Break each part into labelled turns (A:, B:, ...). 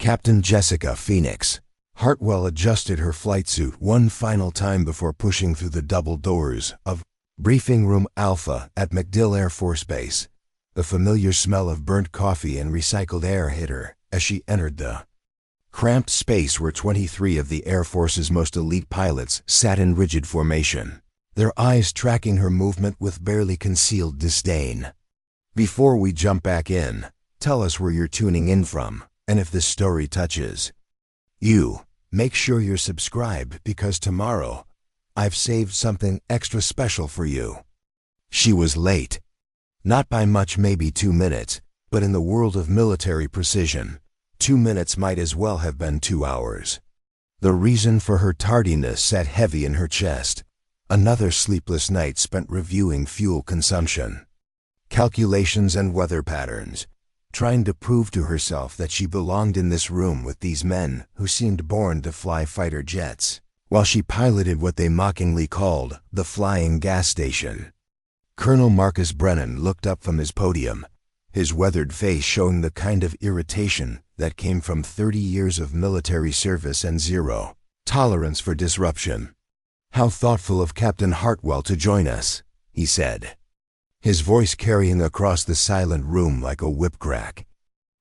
A: Captain Jessica Phoenix. Hartwell adjusted her flight suit one final time before pushing through the double doors of Briefing Room Alpha at MacDill Air Force Base. The familiar smell of burnt coffee and recycled air hit her as she entered the cramped space where 23 of the Air Force's most elite pilots sat in rigid formation, their eyes tracking her movement with barely concealed disdain. Before we jump back in, tell us where you're tuning in from, and if this story touches you, make sure you're subscribed because tomorrow, I've saved something extra special for you. She was late. Not by much, maybe 2 minutes, but in the world of military precision, 2 minutes might as well have been 2 hours. The reason for her tardiness sat heavy in her chest. Another sleepless night spent reviewing fuel consumption, calculations and weather patterns, trying to prove to herself that she belonged in this room with these men who seemed born to fly fighter jets, while she piloted what they mockingly called the flying gas station. Colonel Marcus Brennan looked up from his podium, his weathered face showing the kind of irritation that came from 30 years of military service and zero tolerance for disruption. "How thoughtful of Captain Hartwell to join us," he said, his voice carrying across the silent room like a whip crack.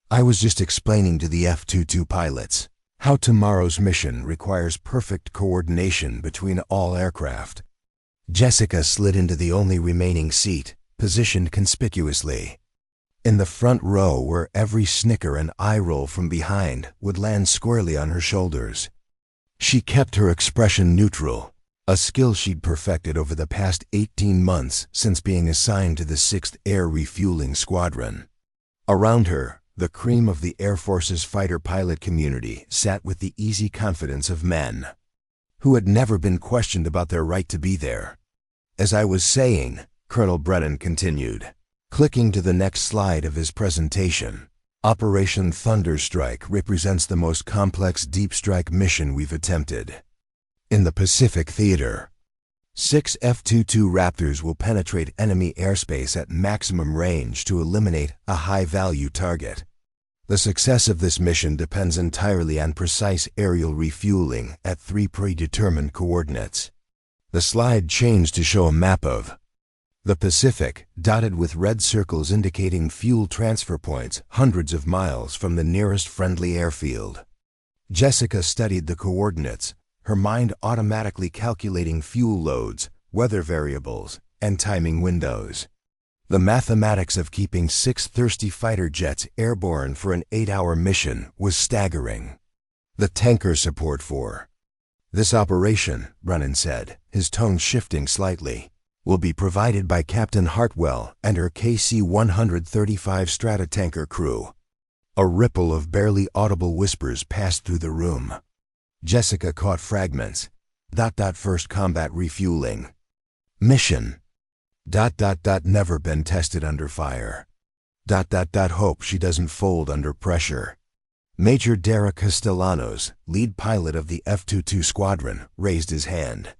A: "I was just explaining to the F-22 pilots how tomorrow's mission requires perfect coordination between all aircraft." Jessica slid into the only remaining seat, positioned conspicuously in the front row where every snicker and eye roll from behind would land squarely on her shoulders. She kept her expression neutral, a skill she'd perfected over the past 18 months since being assigned to the 6th Air Refueling Squadron. Around her, the cream of the Air Force's fighter pilot community sat with the easy confidence of men who had never been questioned about their right to be there. "As I was saying," Colonel Brennan continued, clicking to the next slide of his presentation, "Operation Thunderstrike represents the most complex deep strike mission we've attempted. In the Pacific Theater, 6 F-22 Raptors will penetrate enemy airspace at maximum range to eliminate a high-value target. The success of this mission depends entirely on precise aerial refueling at 3 predetermined coordinates." The slide changed to show a map of the Pacific, dotted with red circles indicating fuel transfer points hundreds of miles from the nearest friendly airfield. Jessica studied the coordinates, her mind automatically calculating fuel loads, weather variables, and timing windows. The mathematics of keeping 6 thirsty fighter jets airborne for an 8-hour mission was staggering. The tanker support for this operation, Brennan said, his tone shifting slightly, will be provided by Captain Hartwell and her KC-135 Stratotanker crew. A ripple of barely audible whispers passed through the room. Jessica caught fragments. ... First combat refueling. Mission. ... Never been tested under fire. ... Hope she doesn't fold under pressure. Major Derek Castellanos, lead pilot of the F-22 squadron, raised his hand.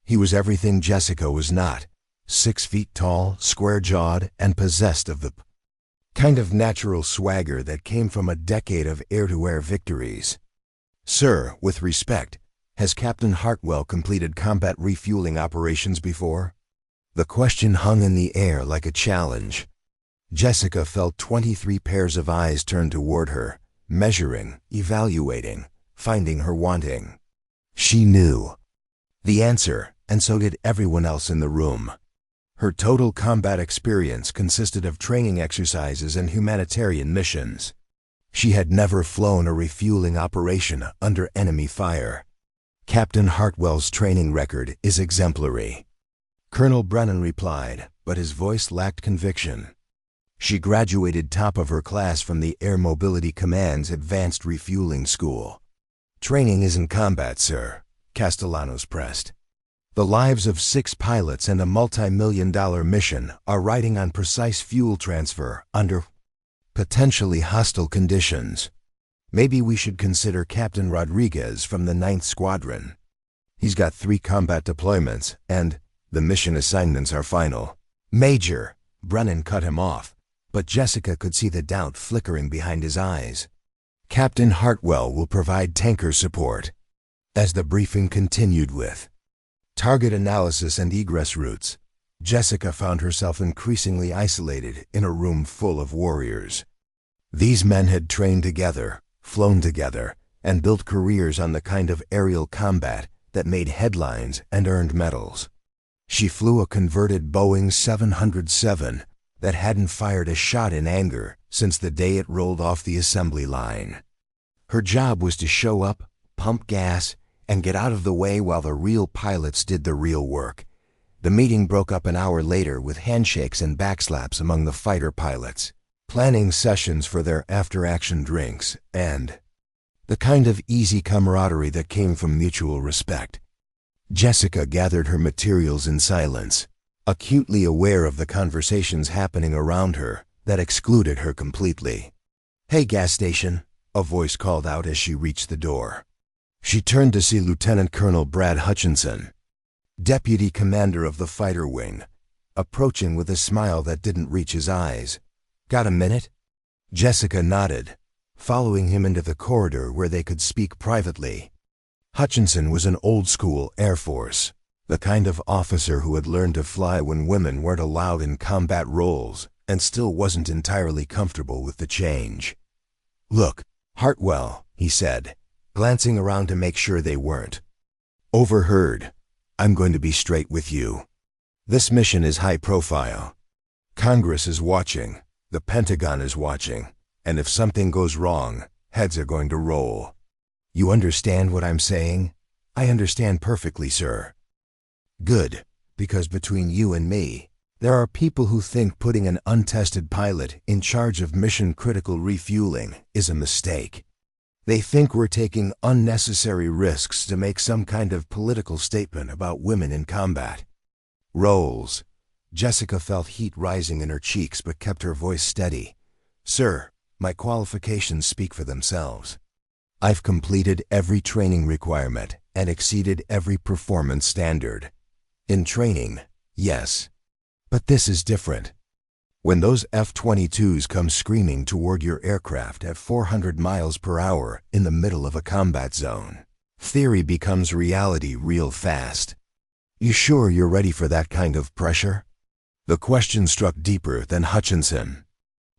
A: He was everything Jessica was not: 6 feet tall, square-jawed, and possessed of the kind of natural swagger that came from a decade of air-to-air victories. "Sir, with respect, has Captain Hartwell completed combat refueling operations before?" The question hung in the air like a challenge. Jessica felt 23 pairs of eyes turn toward her, measuring, evaluating, finding her wanting. She knew the answer, and so did everyone else in the room. Her total combat experience consisted of training exercises and humanitarian missions. She had never flown a refueling operation under enemy fire. Captain Hartwell's training record is exemplary. Colonel Brennan replied, but his voice lacked conviction. She graduated top of her class from the Air Mobility Command's Advanced Refueling School. "Training isn't combat, sir," Castellanos pressed. "The lives of 6 pilots and a multi-million-dollar mission are riding on precise fuel transfer under potentially hostile conditions. Maybe we should consider Captain Rodriguez from the 9th Squadron. He's got 3 combat deployments, and the mission assignments are final." "Major," Brennan cut him off, but Jessica could see the doubt flickering behind his eyes. Captain Hartwell will provide tanker support. As the briefing continued with target analysis and egress routes, Jessica found herself increasingly isolated in a room full of warriors. These men had trained together, flown together, and built careers on the kind of aerial combat that made headlines and earned medals. She flew a converted Boeing 707 that hadn't fired a shot in anger since the day it rolled off the assembly line. Her job was to show up, pump gas, and get out of the way while the real pilots did the real work. The meeting broke up an hour later with handshakes and backslaps among the fighter pilots, planning sessions for their after-action drinks, and the kind of easy camaraderie that came from mutual respect. Jessica gathered her materials in silence, acutely aware of the conversations happening around her that excluded her completely. "Hey, gas station," a voice called out as she reached the door. She turned to see Lieutenant Colonel Brad Hutchinson, deputy commander of the fighter wing, approaching with a smile that didn't reach his eyes. "Got a minute?" Jessica nodded, following him into the corridor where they could speak privately. Hutchinson was an old-school Air Force, the kind of officer who had learned to fly when women weren't allowed in combat roles and still wasn't entirely comfortable with the change. "Look, Hartwell," he said, glancing around to make sure they weren't. "Overheard. I'm going to be straight with you. This mission is high profile. Congress is watching, the Pentagon is watching, and if something goes wrong, heads are going to roll. You understand what I'm saying?" "I understand perfectly, sir." "Good, because between you and me, there are people who think putting an untested pilot in charge of mission-critical refueling is a mistake. They think we're taking unnecessary risks to make some kind of political statement about women in combat." "Roles." Jessica felt heat rising in her cheeks but kept her voice steady. "Sir, my qualifications speak for themselves. I've completed every training requirement and exceeded every performance standard. In training, yes. But this is different. When those F-22s come screaming toward your aircraft at 400 miles per hour in the middle of a combat zone, theory becomes reality real fast. You sure you're ready for that kind of pressure?" The question struck deeper than Hutchinson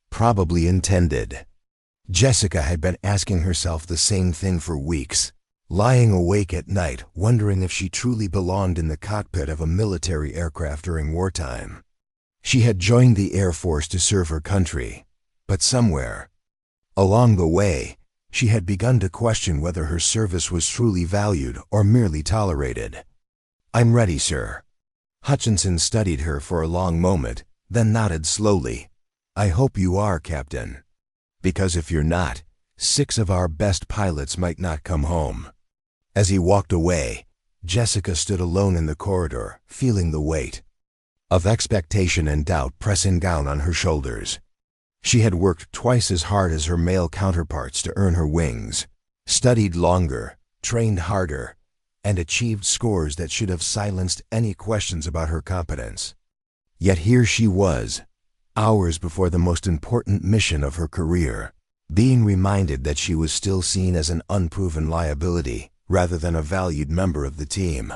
A: probably intended. Jessica had been asking herself the same thing for weeks, lying awake at night wondering if she truly belonged in the cockpit of a military aircraft during wartime. She had joined the Air Force to serve her country, but somewhere along the way, she had begun to question whether her service was truly valued or merely tolerated. "I'm ready, sir." Hutchinson studied her for a long moment, then nodded slowly. "I hope you are, Captain. Because if you're not, 6 of our best pilots might not come home." As he walked away, Jessica stood alone in the corridor, feeling the weight of expectation and doubt pressing down on her shoulders. She had worked twice as hard as her male counterparts to earn her wings, studied longer, trained harder, and achieved scores that should have silenced any questions about her competence. Yet here she was, hours before the most important mission of her career, being reminded that she was still seen as an unproven liability rather than a valued member of the team.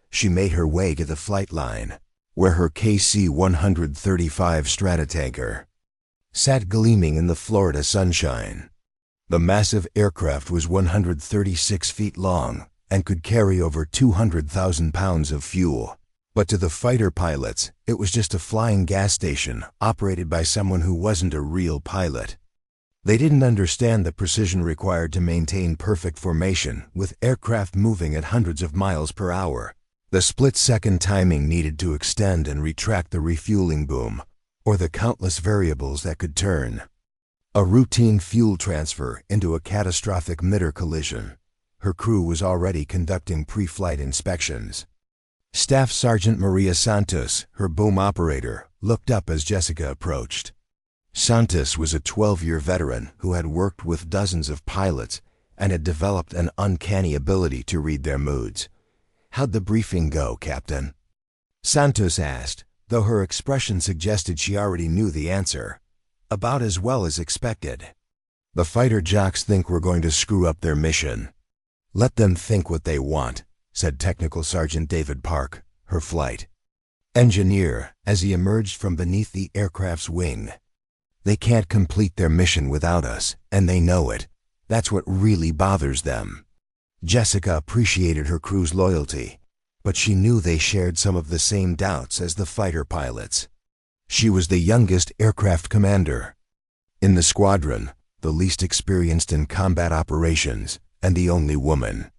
A: She made her way to the flight line, where her KC-135 Stratotanker sat gleaming in the Florida sunshine. The massive aircraft was 136 feet long and could carry over 200,000 pounds of fuel. But to the fighter pilots, it was just a flying gas station operated by someone who wasn't a real pilot. They didn't understand the precision required to maintain perfect formation with aircraft moving at hundreds of miles per hour, the split-second timing needed to extend and retract the refueling boom, or the countless variables that could turn a routine fuel transfer into a catastrophic midder collision. Her crew was already conducting pre-flight inspections. Staff Sergeant Maria Santos, her boom operator, looked up as Jessica approached. Santos was a 12-year veteran who had worked with dozens of pilots and had developed an uncanny ability to read their moods. "How'd the briefing go, Captain?" Santos asked, though her expression suggested she already knew the answer. "About as well as expected." The fighter jocks think we're going to screw up their mission. Let them think what they want, said Technical Sergeant David Park, her flight engineer, as he emerged from beneath the aircraft's wing. They can't complete their mission without us, and they know it. That's what really bothers them. Jessica appreciated her crew's loyalty, but she knew they shared some of the same doubts as the fighter pilots. She was the youngest aircraft commander in the squadron, the least experienced in combat operations, and the only woman.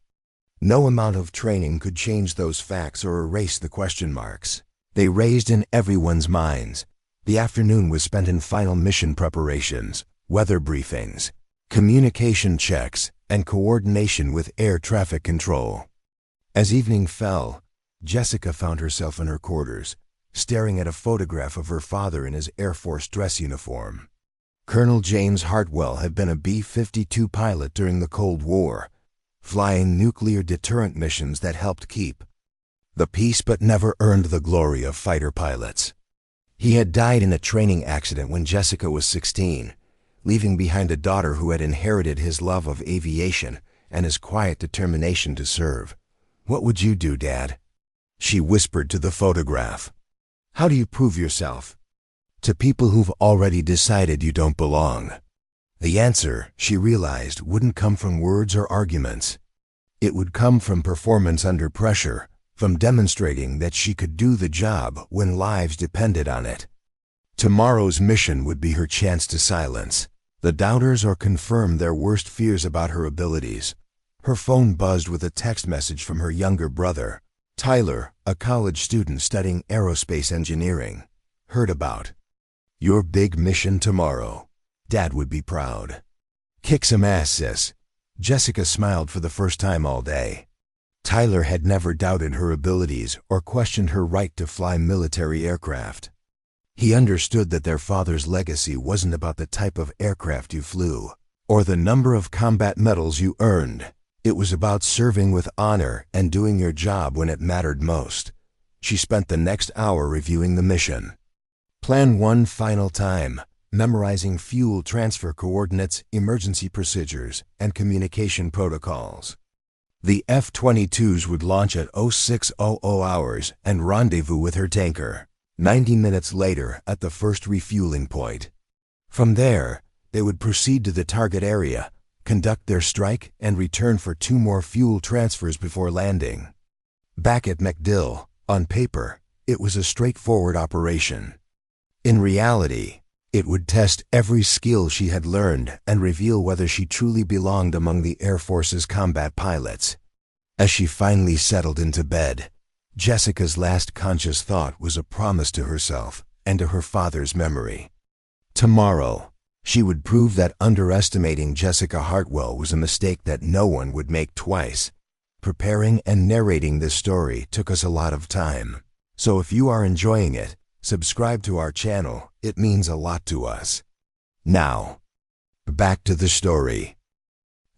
A: No amount of training could change those facts or erase the question marks they raised in everyone's minds. The afternoon was spent in final mission preparations, weather briefings, communication checks, and coordination with air traffic control. As evening fell, Jessica found herself in her quarters, staring at a photograph of her father in his Air Force dress uniform. Colonel James Hartwell had been a B-52 pilot during the Cold War, flying nuclear deterrent missions that helped keep the peace but never earned the glory of fighter pilots. He had died in a training accident when Jessica was 16, leaving behind a daughter who had inherited his love of aviation and his quiet determination to serve. "What would you do, Dad?" she whispered to the photograph. "How do you prove yourself to people who've already decided you don't belong?" The answer, she realized, wouldn't come from words or arguments. It would come from performance under pressure, from demonstrating that she could do the job when lives depended on it. Tomorrow's mission would be her chance to silence the doubters or confirm their worst fears about her abilities. Her phone buzzed with a text message from her younger brother, Tyler, a college student studying aerospace engineering. "Heard about your big mission tomorrow. Dad would be proud." "Kick some ass, sis." Jessica smiled for the first time all day. Tyler had never doubted her abilities or questioned her right to fly military aircraft. He understood that their father's legacy wasn't about the type of aircraft you flew or the number of combat medals you earned. It was about serving with honor and doing your job when it mattered most. She spent the next hour reviewing the mission plan one final time, memorizing fuel transfer coordinates, emergency procedures, and communication protocols. The F-22s would launch at 0600 hours and rendezvous with her tanker 90 minutes later at the first refueling point. From there, they would proceed to the target area, conduct their strike, and return for 2 more fuel transfers before landing. Back at MacDill, on paper, it was a straightforward operation. In reality, it would test every skill she had learned and reveal whether she truly belonged among the Air Force's combat pilots. As she finally settled into bed, Jessica's last conscious thought was a promise to herself and to her father's memory. Tomorrow, she would prove that underestimating Jessica Hartwell was a mistake that no one would make twice. Preparing and narrating this story took us a lot of time, so if you are enjoying it, subscribe to our channel. It means a lot to us. Now, back to the story.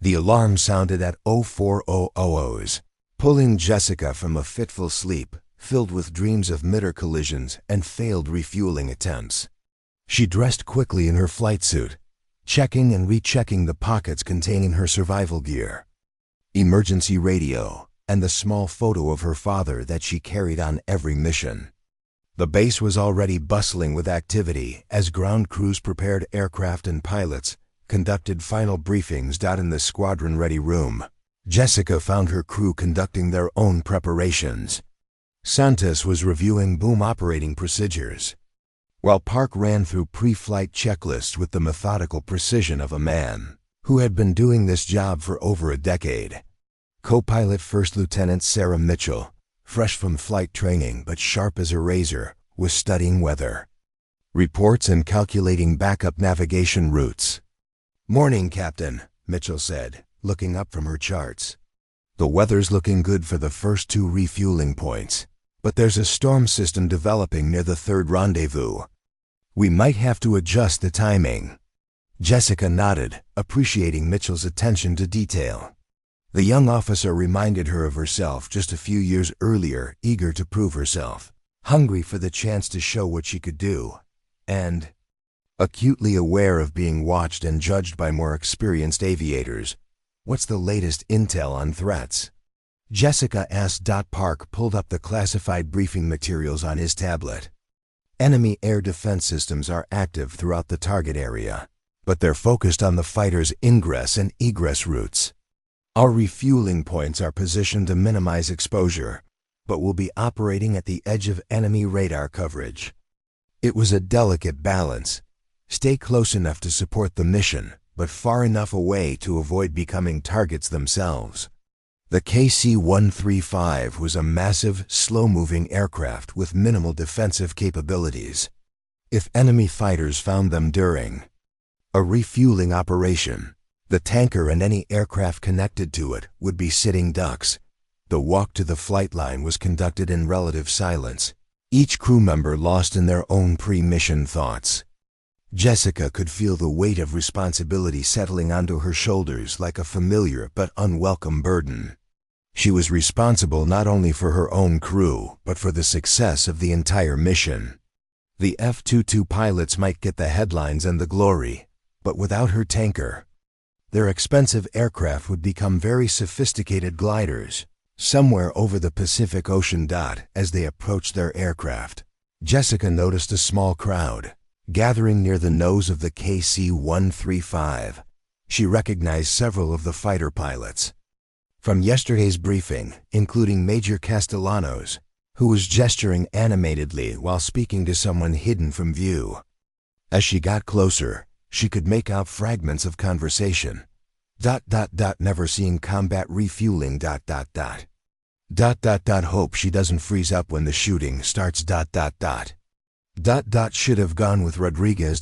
A: The alarm sounded at 0400, pulling Jessica from a fitful sleep filled with dreams of mid-air collisions and failed refueling attempts. She dressed quickly in her flight suit, checking and rechecking the pockets containing her survival gear, emergency radio, and the small photo of her father that she carried on every mission. The base was already bustling with activity as ground crews prepared aircraft and pilots conducted final briefings. In the squadron-ready room, Jessica found her crew conducting their own preparations. Santos was reviewing boom operating procedures, while Park ran through pre-flight checklists with the methodical precision of a man who had been doing this job for over a decade. Co-pilot First Lieutenant Sarah Mitchell, fresh from flight training but sharp as a razor, was studying weather reports and calculating backup navigation routes. "Morning, Captain," Mitchell said, looking up from her charts. "The weather's looking good for the first 2 refueling points, but there's a storm system developing near the 3rd rendezvous. We might have to adjust the timing." Jessica nodded, appreciating Mitchell's attention to detail. The young officer reminded her of herself just a few years earlier, eager to prove herself, hungry for the chance to show what she could do. And, Acutely aware of being watched and judged by more experienced aviators, what's the latest intel on threats? Jessica asked. Park pulled up the classified briefing materials on his tablet. Enemy air defense systems are active throughout the target area, but they're focused on the fighter's ingress and egress routes. Our refueling points are positioned to minimize exposure, but will be operating at the edge of enemy radar coverage. It was a delicate balance. Stay close enough to support the mission, but far enough away to avoid becoming targets themselves. The KC-135 was a massive, slow-moving aircraft with minimal defensive capabilities. If enemy fighters found them during a refueling operation, the tanker and any aircraft connected to it would be sitting ducks. The walk to the flight line was conducted in relative silence, each crew member lost in their own pre-mission thoughts. Jessica could feel the weight of responsibility settling onto her shoulders like a familiar but unwelcome burden. She was responsible not only for her own crew, but for the success of the entire mission. The F-22 pilots might get the headlines and the glory, but without her tanker, their expensive aircraft would become very sophisticated gliders, somewhere over the Pacific Ocean. As they approached their aircraft, Jessica noticed a small crowd gathering near the nose of the KC-135. She recognized several of the fighter pilots from yesterday's briefing, including Major Castellanos, who was gesturing animatedly while speaking to someone hidden from view. As she got closer, she could make out fragments of conversation. Never seen combat refueling. Hope she doesn't freeze up when the shooting starts. Should have gone with Rodriguez.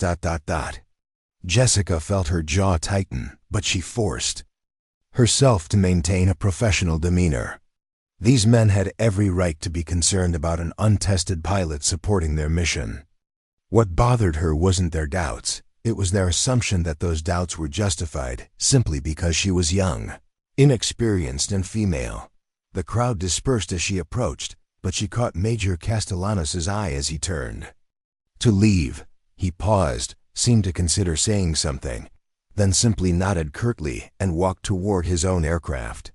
A: Jessica felt her jaw tighten, but she forced herself to maintain a professional demeanor. These men had every right to be concerned about an untested pilot supporting their mission. What bothered her wasn't their doubts, it was their assumption that those doubts were justified simply because she was young, inexperienced, and female. The crowd dispersed as she approached, but she caught Major Castellanos' eye as he turned to leave. He paused, seemed to consider saying something, then simply nodded curtly and walked toward his own aircraft.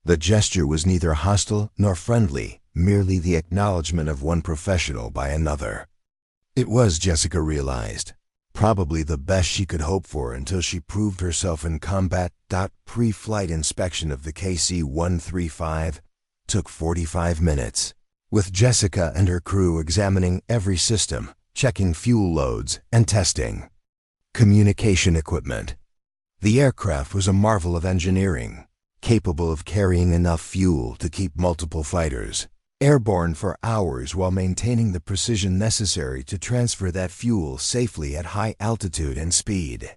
A: The gesture was neither hostile nor friendly, merely the acknowledgement of one professional by another. It was, Jessica realized, probably the best she could hope for until she proved herself in combat. Pre-flight inspection of the KC-135 took 45 minutes, with Jessica and her crew examining every system, checking fuel loads, and testing communication equipment. The aircraft was a marvel of engineering, capable of carrying enough fuel to keep multiple fighters airborne for hours while maintaining the precision necessary to transfer that fuel safely at high altitude and speed.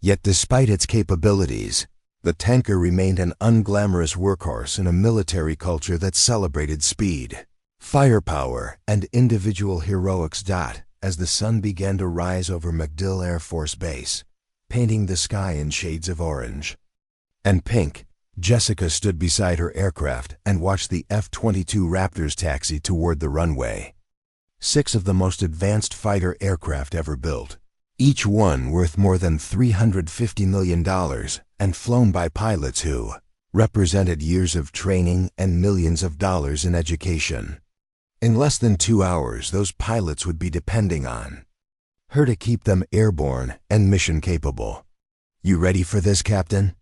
A: Yet despite its capabilities, the tanker remained an unglamorous workhorse in a military culture that celebrated speed, firepower, and individual heroics. As the sun began to rise over MacDill Air Force Base, painting the sky in shades of orange and pink, Jessica stood beside her aircraft and watched the F-22 Raptors taxi toward the runway. 6 of the most advanced fighter aircraft ever built, each one worth more than $350 million and flown by pilots who represented years of training and millions of dollars in education. In less than 2 hours, those pilots would be depending on her to keep them airborne and mission capable. "You ready for this, Captain?"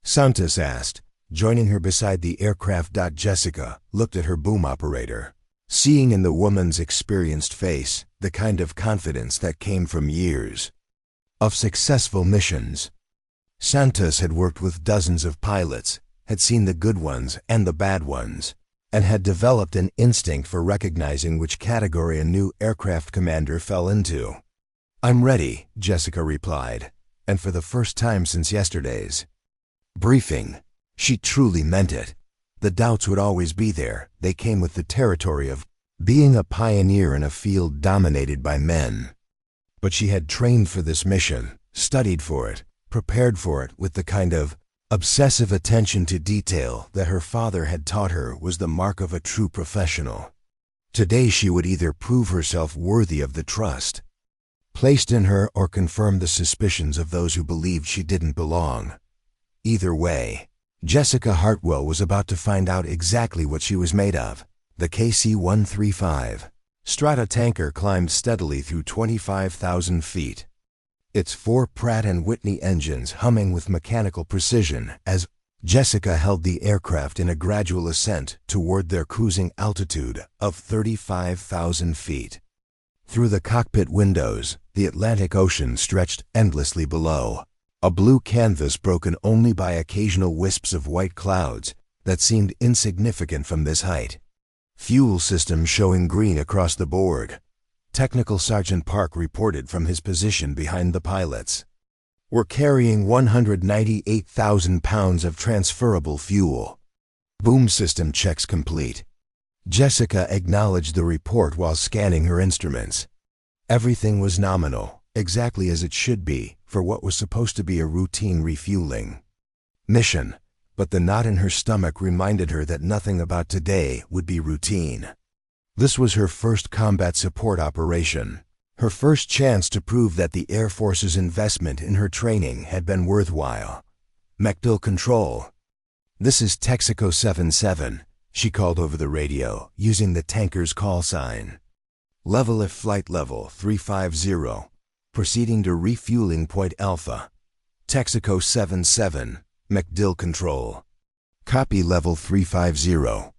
A: Santos asked, joining her beside the aircraft. Jessica looked at her boom operator, seeing in the woman's experienced face the kind of confidence that came from years of successful missions. Santos had worked with dozens of pilots, had seen the good ones and the bad ones, and had developed an instinct for recognizing which category a new aircraft commander fell into. "I'm ready," Jessica replied, and for the first time since yesterday's briefing, she truly meant it. The doubts would always be there. They came with the territory of being a pioneer in a field dominated by men. But she had trained for this mission, studied for it, prepared for it with the kind of obsessive attention to detail that her father had taught her was the mark of a true professional. Today she would either prove herself worthy of the trust placed in her or confirmed the suspicions of those who believed she didn't belong. Either way, Jessica Hartwell was about to find out exactly what she was made of. The KC-135 Stratotanker climbed steadily through 25,000 feet. Its 4 Pratt & Whitney engines humming with mechanical precision as Jessica held the aircraft in a gradual ascent toward their cruising altitude of 35,000 feet. Through the cockpit windows, the Atlantic Ocean stretched endlessly below, a blue canvas broken only by occasional wisps of white clouds that seemed insignificant from this height. Fuel system showing green across the board. Technical Sergeant Park reported from his position behind the pilots. We're carrying 198,000 pounds of transferable fuel. Boom system checks complete. Jessica acknowledged the report while scanning her instruments. Everything was nominal, exactly as it should be for what was supposed to be a routine refueling mission, but the knot in her stomach reminded her that nothing about today would be routine. This was her first combat support operation, her first chance to prove that the Air Force's investment in her training had been worthwhile. MacDill Control. This is Texaco 77, she called over the radio, using the tanker's call sign. Level if flight level 350, proceeding to refueling point Alpha. Texaco 77, MacDill Control. Copy level 350.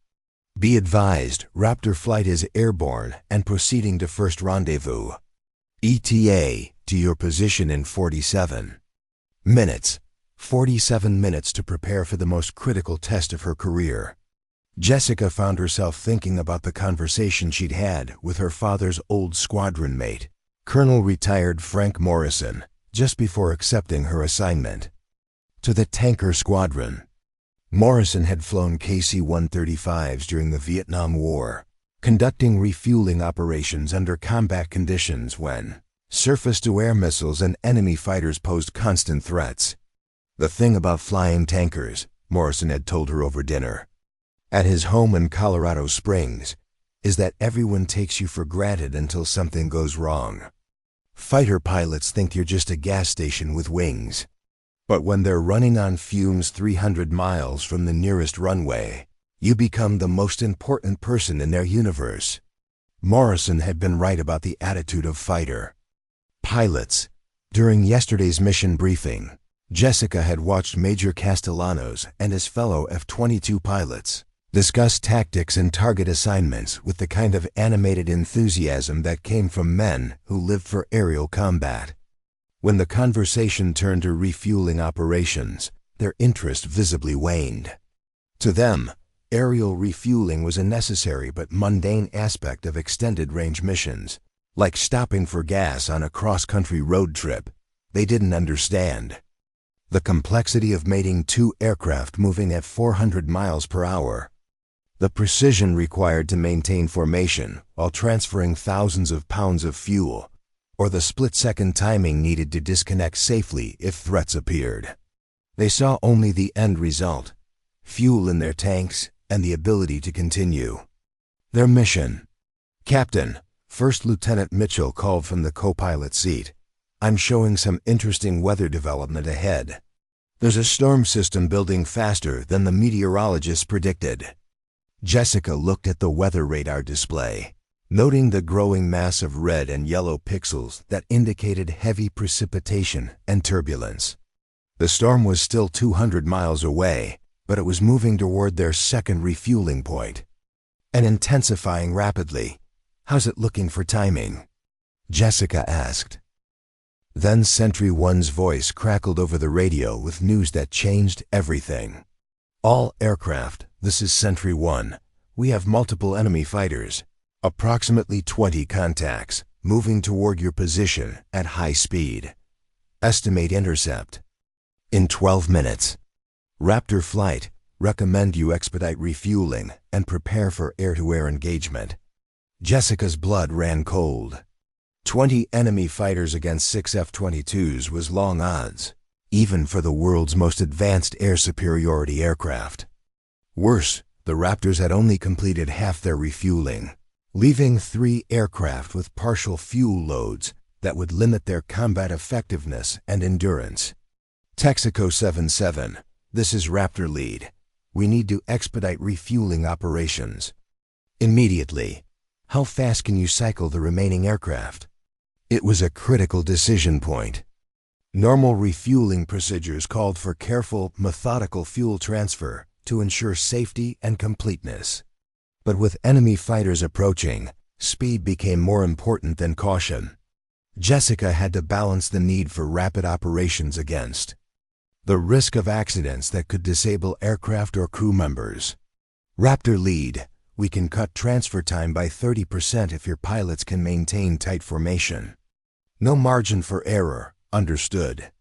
A: Be advised, Raptor flight is airborne and proceeding to first rendezvous. ETA to your position in 47 minutes. 47 minutes to prepare for the most critical test of her career. Jessica found herself thinking about the conversation she'd had with her father's old squadron mate, Colonel retired Frank Morrison, just before accepting her assignment. To the tanker squadron. Morrison had flown KC-135s during the Vietnam War, conducting refueling operations under combat conditions when surface-to-air missiles and enemy fighters posed constant threats. The thing about flying tankers, Morrison had told her over dinner, at his home in Colorado Springs, is that everyone takes you for granted until something goes wrong. Fighter pilots think you're just a gas station with wings. But when they're running on fumes 300 miles from the nearest runway, you become the most important person in their universe. Morrison had been right about the attitude of fighter pilots. During yesterday's mission briefing, Jessica had watched Major Castellanos and his fellow F-22 pilots discuss tactics and target assignments with the kind of animated enthusiasm that came from men who lived for aerial combat. When the conversation turned to refueling operations, their interest visibly waned. To them, aerial refueling was a necessary but mundane aspect of extended-range missions, like stopping for gas on a cross-country road trip. They didn't understand the complexity of mating 2 aircraft moving at 400 miles per hour, the precision required to maintain formation while transferring thousands of pounds of fuel, or the split-second timing needed to disconnect safely if threats appeared. They saw only the end result, fuel in their tanks and the ability to continue their mission. Captain, First Lieutenant Mitchell called from the co-pilot seat. I'm showing some interesting weather development ahead. There's a storm system building faster than the meteorologists predicted. Jessica looked at the weather radar display, noting the growing mass of red and yellow pixels that indicated heavy precipitation and turbulence. The storm was still 200 miles away, but it was moving toward their second refueling point, and intensifying rapidly. How's it looking for timing? Jessica asked. Then Sentry 1's voice crackled over the radio with news that changed everything. All aircraft, this is Sentry 1. We have multiple enemy fighters. Approximately 20 contacts, moving toward your position at high speed. Estimate intercept in 12 minutes. Raptor flight, recommend you expedite refueling and prepare for air-to-air engagement. Jessica's blood ran cold. 20 enemy fighters against 6 F-22s was long odds, even for the world's most advanced air superiority aircraft. Worse, the Raptors had only completed half their refueling, leaving 3 aircraft with partial fuel loads that would limit their combat effectiveness and endurance. Texaco 77, this is Raptor Lead. We need to expedite refueling operations. Immediately. How fast can you cycle the remaining aircraft? It was a critical decision point. Normal refueling procedures called for careful, methodical fuel transfer to ensure safety and completeness. But with enemy fighters approaching, speed became more important than caution. Jessica had to balance the need for rapid operations against the risk of accidents that could disable aircraft or crew members. Raptor Lead, we can cut transfer time by 30% if your pilots can maintain tight formation. No margin for error, understood.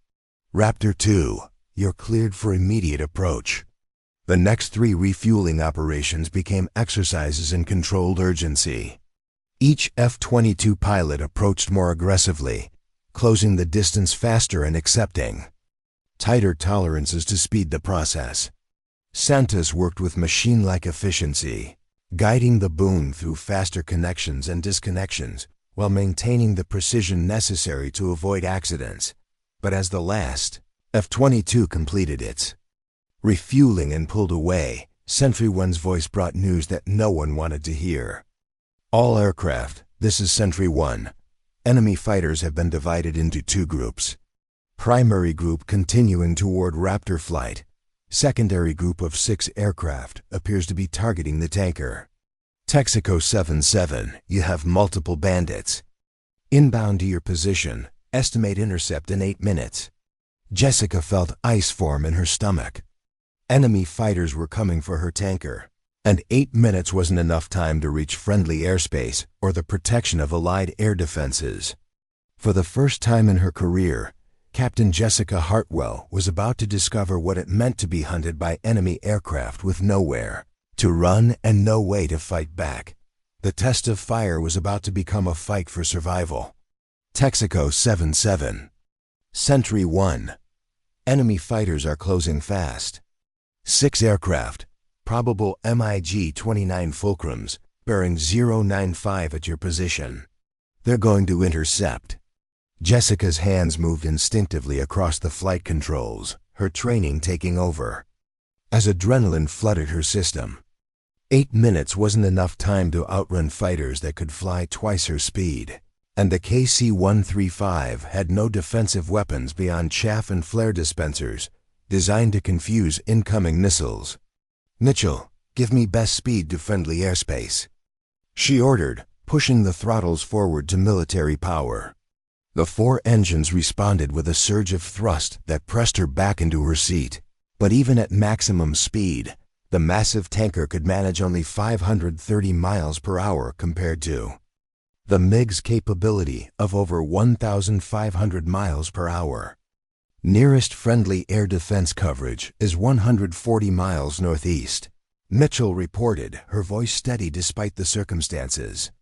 A: Raptor 2, you're cleared for immediate approach. The next 3 refueling operations became exercises in controlled urgency. Each F-22 pilot approached more aggressively, closing the distance faster and accepting tighter tolerances to speed the process. Santos worked with machine-like efficiency, guiding the boom through faster connections and disconnections while maintaining the precision necessary to avoid accidents. But as the last F-22 completed its refueling and pulled away, Sentry 1's voice brought news that no one wanted to hear. All aircraft, this is Sentry 1. Enemy fighters have been divided into 2 groups. Primary group continuing toward Raptor flight. Secondary group of 6 aircraft appears to be targeting the tanker. Texaco 77, you have multiple bandits. Inbound to your position, estimate intercept in 8 minutes. Jessica felt ice form in her stomach. Enemy fighters were coming for her tanker, and 8 minutes wasn't enough time to reach friendly airspace or the protection of Allied air defenses. For the first time in her career, Captain Jessica Hartwell was about to discover what it meant to be hunted by enemy aircraft with nowhere to run and no way to fight back. The test of fire was about to become a fight for survival. Texaco 77. Sentry 1. Enemy fighters are closing fast. 6 aircraft, probable MiG-29 Fulcrums, bearing 095 at your position. They're going to intercept. Jessica's hands moved instinctively across the flight controls, her training taking over. As adrenaline flooded her system, 8 minutes wasn't enough time to outrun fighters that could fly twice her speed, and the KC-135 had no defensive weapons beyond chaff and flare dispensers designed to confuse incoming missiles. Mitchell, give me best speed to friendly airspace, she ordered, pushing the throttles forward to military power. The 4 engines responded with a surge of thrust that pressed her back into her seat. But even at maximum speed, the massive tanker could manage only 530 miles per hour compared to the MiG's capability of over 1,500 miles per hour. Nearest friendly air defense coverage is 140 miles northeast, Mitchell reported, her voice steady despite the circumstances.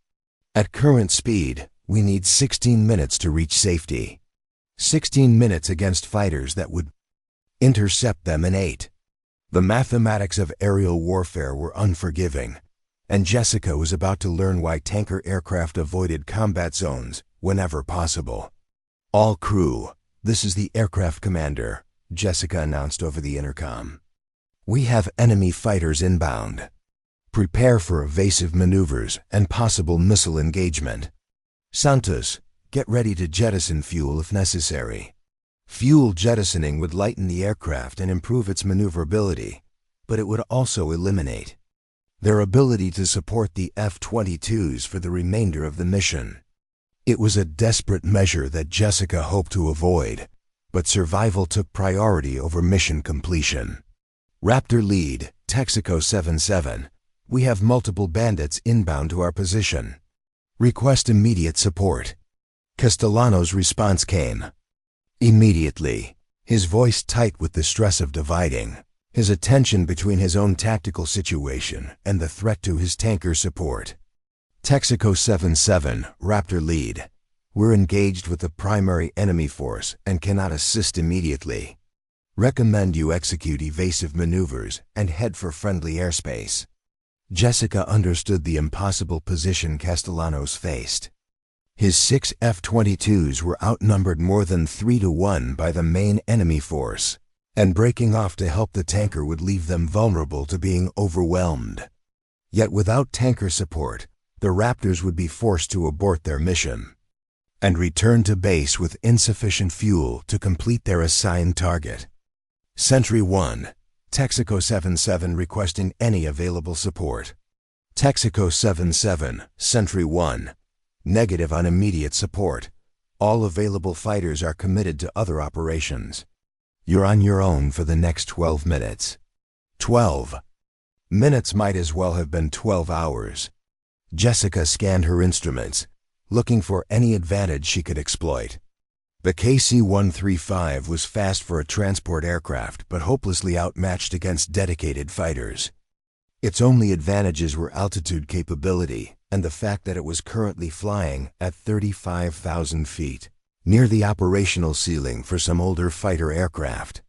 A: At current speed, we need 16 minutes to reach safety. 16 minutes against fighters that would intercept them in 8. The mathematics of aerial warfare were unforgiving, and Jessica was about to learn why tanker aircraft avoided combat zones whenever possible. All crew, this is the aircraft commander, Jessica announced over the intercom. We have enemy fighters inbound. Prepare for evasive maneuvers and possible missile engagement. Santos, get ready to jettison fuel if necessary. Fuel jettisoning would lighten the aircraft and improve its maneuverability, but it would also eliminate their ability to support the F-22s for the remainder of the mission. It was a desperate measure that Jessica hoped to avoid, but survival took priority over mission completion. Raptor Lead, Texaco 77. We have multiple bandits inbound to our position. Request immediate support. Castellano's response came immediately, his voice tight with the stress of dividing his attention between his own tactical situation and the threat to his tanker support. Texaco 77, Raptor Lead. We're engaged with the primary enemy force and cannot assist immediately. Recommend you execute evasive maneuvers and head for friendly airspace. Jessica understood the impossible position Castellanos faced. His 6 F-22s were outnumbered more than 3-1 by the main enemy force, and breaking off to help the tanker would leave them vulnerable to being overwhelmed. Yet without tanker support, the Raptors would be forced to abort their mission and return to base with insufficient fuel to complete their assigned target. Sentry 1, Texaco 77 requesting any available support. Texaco 77, Sentry 1, negative on immediate support. All available fighters are committed to other operations. You're on your own for the next 12 minutes. 12 minutes might as well have been 12 hours. Jessica scanned her instruments, looking for any advantage she could exploit. The KC-135 was fast for a transport aircraft, but hopelessly outmatched against dedicated fighters. Its only advantages were altitude capability and the fact that it was currently flying at 35,000 feet, near the operational ceiling for some older fighter aircraft.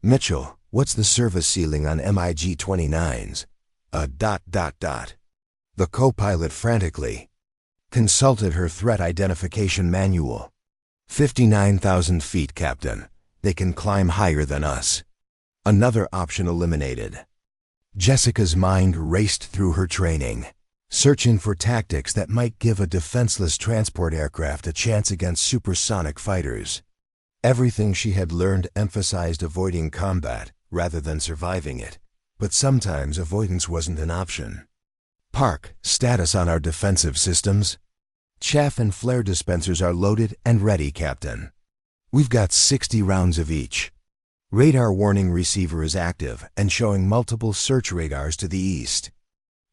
A: Mitchell, what's the service ceiling on MiG-29s? The co-pilot frantically consulted her threat identification manual. 59,000 feet, Captain. They can climb higher than us. Another option eliminated. Jessica's mind raced through her training, searching for tactics that might give a defenseless transport aircraft a chance against supersonic fighters. Everything she had learned emphasized avoiding combat rather than surviving it, but sometimes avoidance wasn't an option. Park, status on our defensive systems? Chaff and flare dispensers are loaded and ready, Captain. We've got 60 rounds of each. Radar warning receiver is active and showing multiple search radars to the east.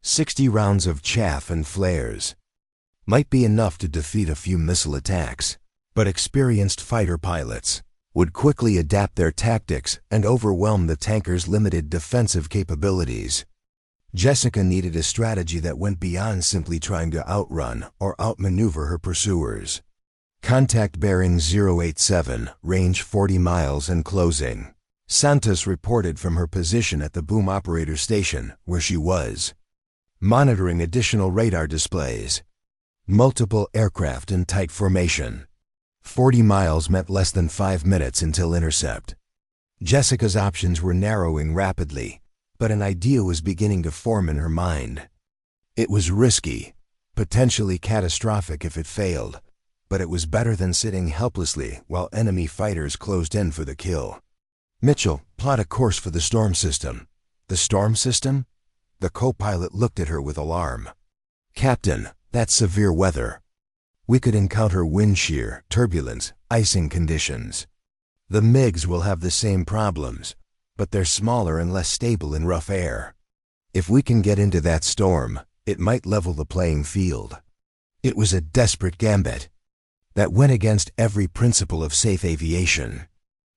A: 60 rounds of chaff and flares. Might be enough to defeat a few missile attacks, but experienced fighter pilots would quickly adapt their tactics and overwhelm the tanker's limited defensive capabilities. Jessica needed a strategy that went beyond simply trying to outrun or outmaneuver her pursuers. Contact bearing 087, range 40 miles and closing. Santos reported from her position at the boom operator station, where she was monitoring additional radar displays. Multiple aircraft in tight formation. 40 miles meant less than 5 minutes until intercept. Jessica's options were narrowing rapidly, but an idea was beginning to form in her mind. It was risky, potentially catastrophic if it failed, but it was better than sitting helplessly while enemy fighters closed in for the kill. Mitchell, plot a course for the storm system. The storm system? The co-pilot looked at her with alarm. Captain, that's severe weather. We could encounter wind shear, turbulence, icing conditions. The MiGs will have the same problems, but they're smaller and less stable in rough air. If we can get into that storm, it might level the playing field. It was a desperate gambit that went against every principle of safe aviation.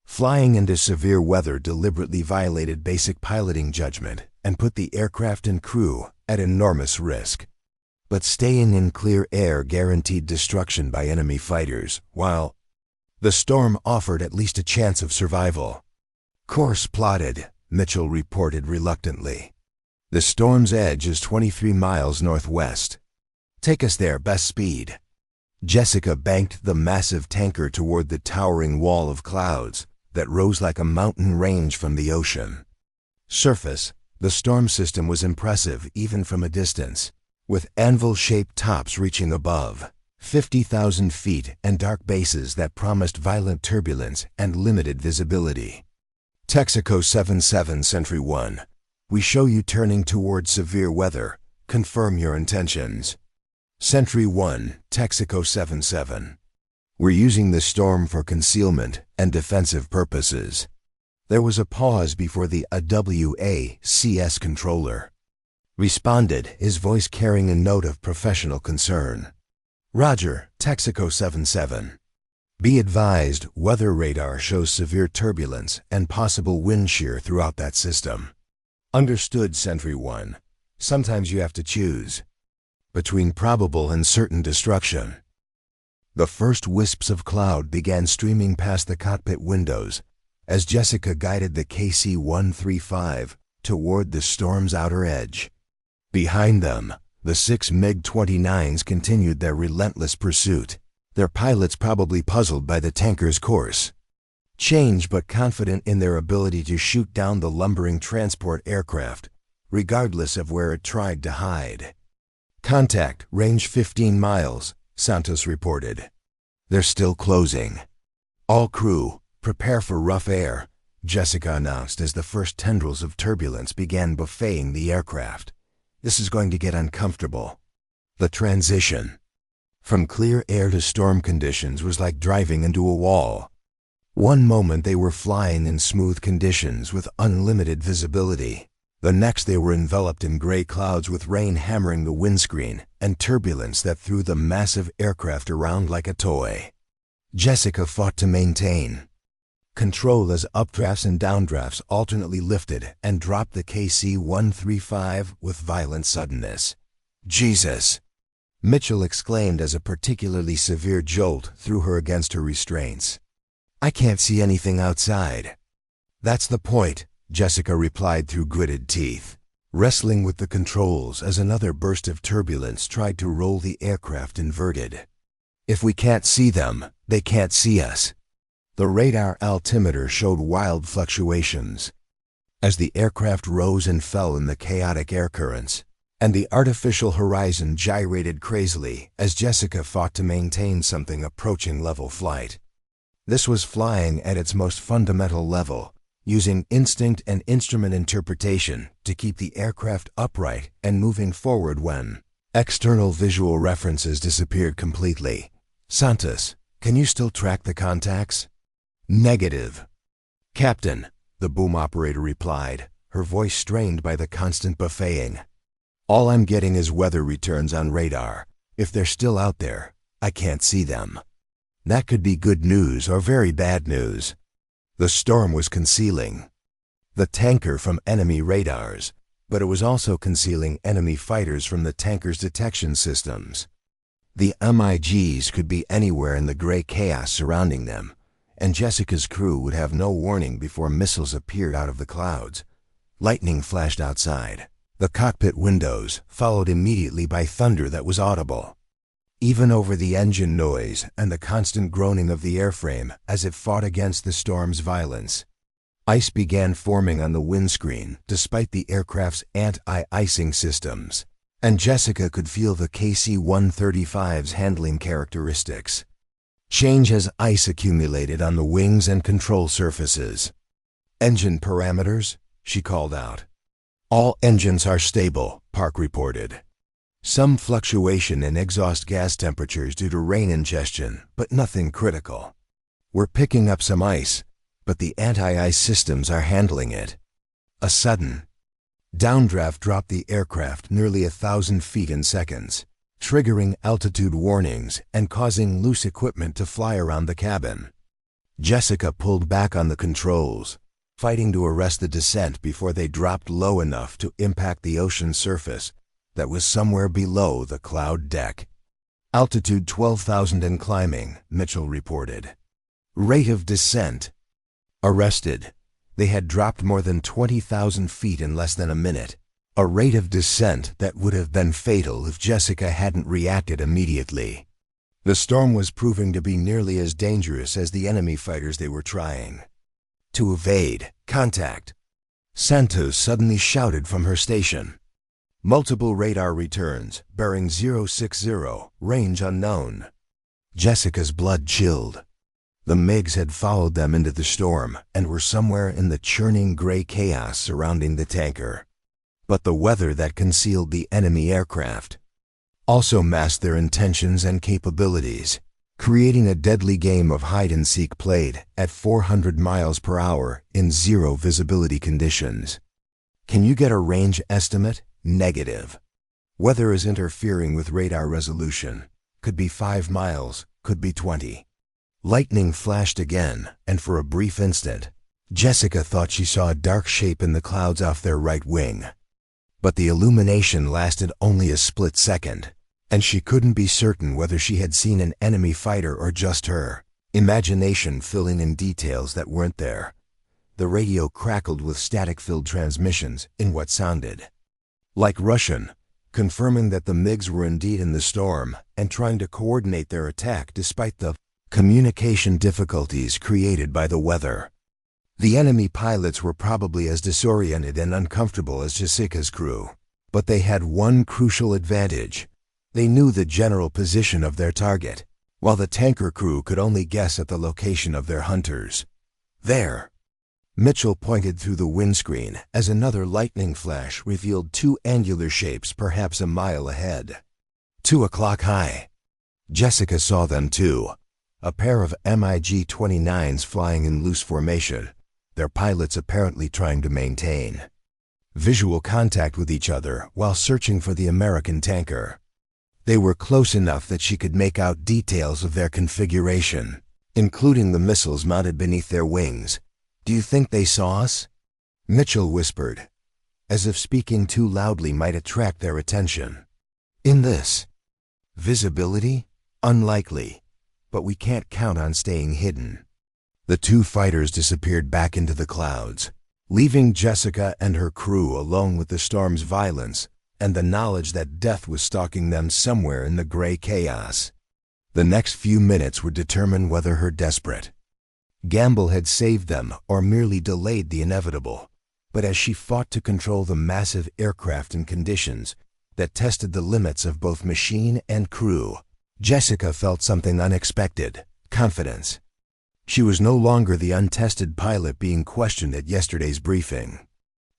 A: Flying into severe weather deliberately violated basic piloting judgment and put the aircraft and crew at enormous risk. But staying in clear air guaranteed destruction by enemy fighters, while the storm offered at least a chance of survival. Course plotted, Mitchell reported reluctantly. The storm's edge is 23 miles northwest. Take us there, best speed. Jessica banked the massive tanker toward the towering wall of clouds that rose like a mountain range from the ocean. Surface, the storm system was impressive even from a distance, with anvil-shaped tops reaching above 50,000 feet and dark bases that promised violent turbulence and limited visibility. Texaco 77 Sentry 1, we show you turning toward severe weather. Confirm your intentions. Sentry 1, Texaco 77. We're using the storm for concealment and defensive purposes. There was a pause before the AWACS controller responded, his voice carrying a note of professional concern. Roger, Texaco 77. Be advised, weather radar shows severe turbulence and possible wind shear throughout that system. Understood, Sentry 1. Sometimes you have to choose between probable and certain destruction. The first wisps of cloud began streaming past the cockpit windows as Jessica guided the KC-135 toward the storm's outer edge. Behind them, The 6 MiG-29s continued their relentless pursuit, their pilots probably puzzled by the tanker's course. Changed but confident in their ability to shoot down the lumbering transport aircraft, regardless of where it tried to hide. "Contact, range 15 miles, Santos reported. "They're still closing. All crew, prepare for rough air," Jessica announced as the first tendrils of turbulence began buffeting the aircraft. "This is going to get uncomfortable." The transition from clear air to storm conditions was like driving into a wall. One moment they were flying in smooth conditions with unlimited visibility. The next they were enveloped in gray clouds with rain hammering the windscreen and turbulence that threw the massive aircraft around like a toy. Jessica fought to maintain control as updrafts and downdrafts alternately lifted and dropped the KC-135 with violent suddenness. "Jesus!" Mitchell exclaimed as a particularly severe jolt threw her against her restraints. "I can't see anything outside." "That's the point," Jessica replied through gritted teeth, wrestling with the controls as another burst of turbulence tried to roll the aircraft inverted. "If we can't see them, they can't see us." The radar altimeter showed wild fluctuations as the aircraft rose and fell in the chaotic air currents, and the artificial horizon gyrated crazily as Jessica fought to maintain something approaching level flight. This was flying at its most fundamental level, using instinct and instrument interpretation to keep the aircraft upright and moving forward when external visual references disappeared completely. "Santos, can you still track the contacts?" "Negative." "Captain," the boom operator replied, her voice strained by the constant buffeting. "All I'm getting is weather returns on radar. If they're still out there, I can't see them." That could be good news or very bad news. The storm was concealing the tanker from enemy radars, but it was also concealing enemy fighters from the tanker's detection systems. The MiGs could be anywhere in the gray chaos surrounding them, and Jessica's crew would have no warning before missiles appeared out of the clouds. Lightning flashed outside the cockpit windows, followed immediately by thunder that was audible, even over the engine noise and the constant groaning of the airframe as it fought against the storm's violence. Ice began forming on the windscreen despite the aircraft's anti-icing systems, and Jessica could feel the KC-135's handling characteristics change as ice accumulated on the wings and control surfaces. "Engine parameters," she called out. "All engines are stable," Park reported. "Some fluctuation in exhaust gas temperatures due to rain ingestion, but nothing critical. We're picking up some ice, but the anti-ice systems are handling it." A sudden downdraft dropped the aircraft nearly 1,000 feet in seconds, triggering altitude warnings and causing loose equipment to fly around the cabin. Jessica pulled back on the controls, fighting to arrest the descent before they dropped low enough to impact the ocean surface that was somewhere below the cloud deck. "Altitude 12,000 and climbing," Mitchell reported. "Rate of descent arrested." They had dropped more than 20,000 feet in less than a minute, a rate of descent that would have been fatal if Jessica hadn't reacted immediately. The storm was proving to be nearly as dangerous as the enemy fighters they were trying to evade. "Contact!" Santos suddenly shouted from her station. "Multiple radar returns, bearing 060, range unknown." Jessica's blood chilled. The MiGs had followed them into the storm and were somewhere in the churning gray chaos surrounding the tanker. But the weather that concealed the enemy aircraft also masked their intentions and capabilities, creating a deadly game of hide-and-seek played at 400 miles per hour in zero visibility conditions. "Can you get a range estimate?" "Negative." "Weather is interfering with radar resolution. Could be 5 miles, could be 20. Lightning flashed again, and for a brief instant, Jessica thought she saw a dark shape in the clouds off their right wing. But the illumination lasted only a split second, and she couldn't be certain whether she had seen an enemy fighter or just her imagination filling in details that weren't there. The radio crackled with static-filled transmissions in what sounded like Russian, confirming that the MiGs were indeed in the storm and trying to coordinate their attack despite the communication difficulties created by the weather. The enemy pilots were probably as disoriented and uncomfortable as Jessica's crew, but they had one crucial advantage. They knew the general position of their target, while the tanker crew could only guess at the location of their hunters. There! Mitchell pointed through the windscreen as another lightning flash revealed two angular shapes perhaps a mile ahead. 2 o'clock high. Jessica saw them too. A pair of MiG-29s flying in loose formation, their pilots apparently trying to maintain visual contact with each other while searching for the American tanker. They were close enough that she could make out details of their configuration, including the missiles mounted beneath their wings. "Do you think they saw us?" Mitchell whispered, as if speaking too loudly might attract their attention. "In this visibility? Unlikely, but we can't count on staying hidden." The two fighters disappeared back into the clouds, leaving Jessica and her crew alone with the storm's violence and the knowledge that death was stalking them somewhere in the gray chaos. The next few minutes would determine whether her desperate gamble had saved them or merely delayed the inevitable. But as she fought to control the massive aircraft in conditions that tested the limits of both machine and crew, Jessica felt something unexpected: confidence. She was no longer the untested pilot being questioned at yesterday's briefing.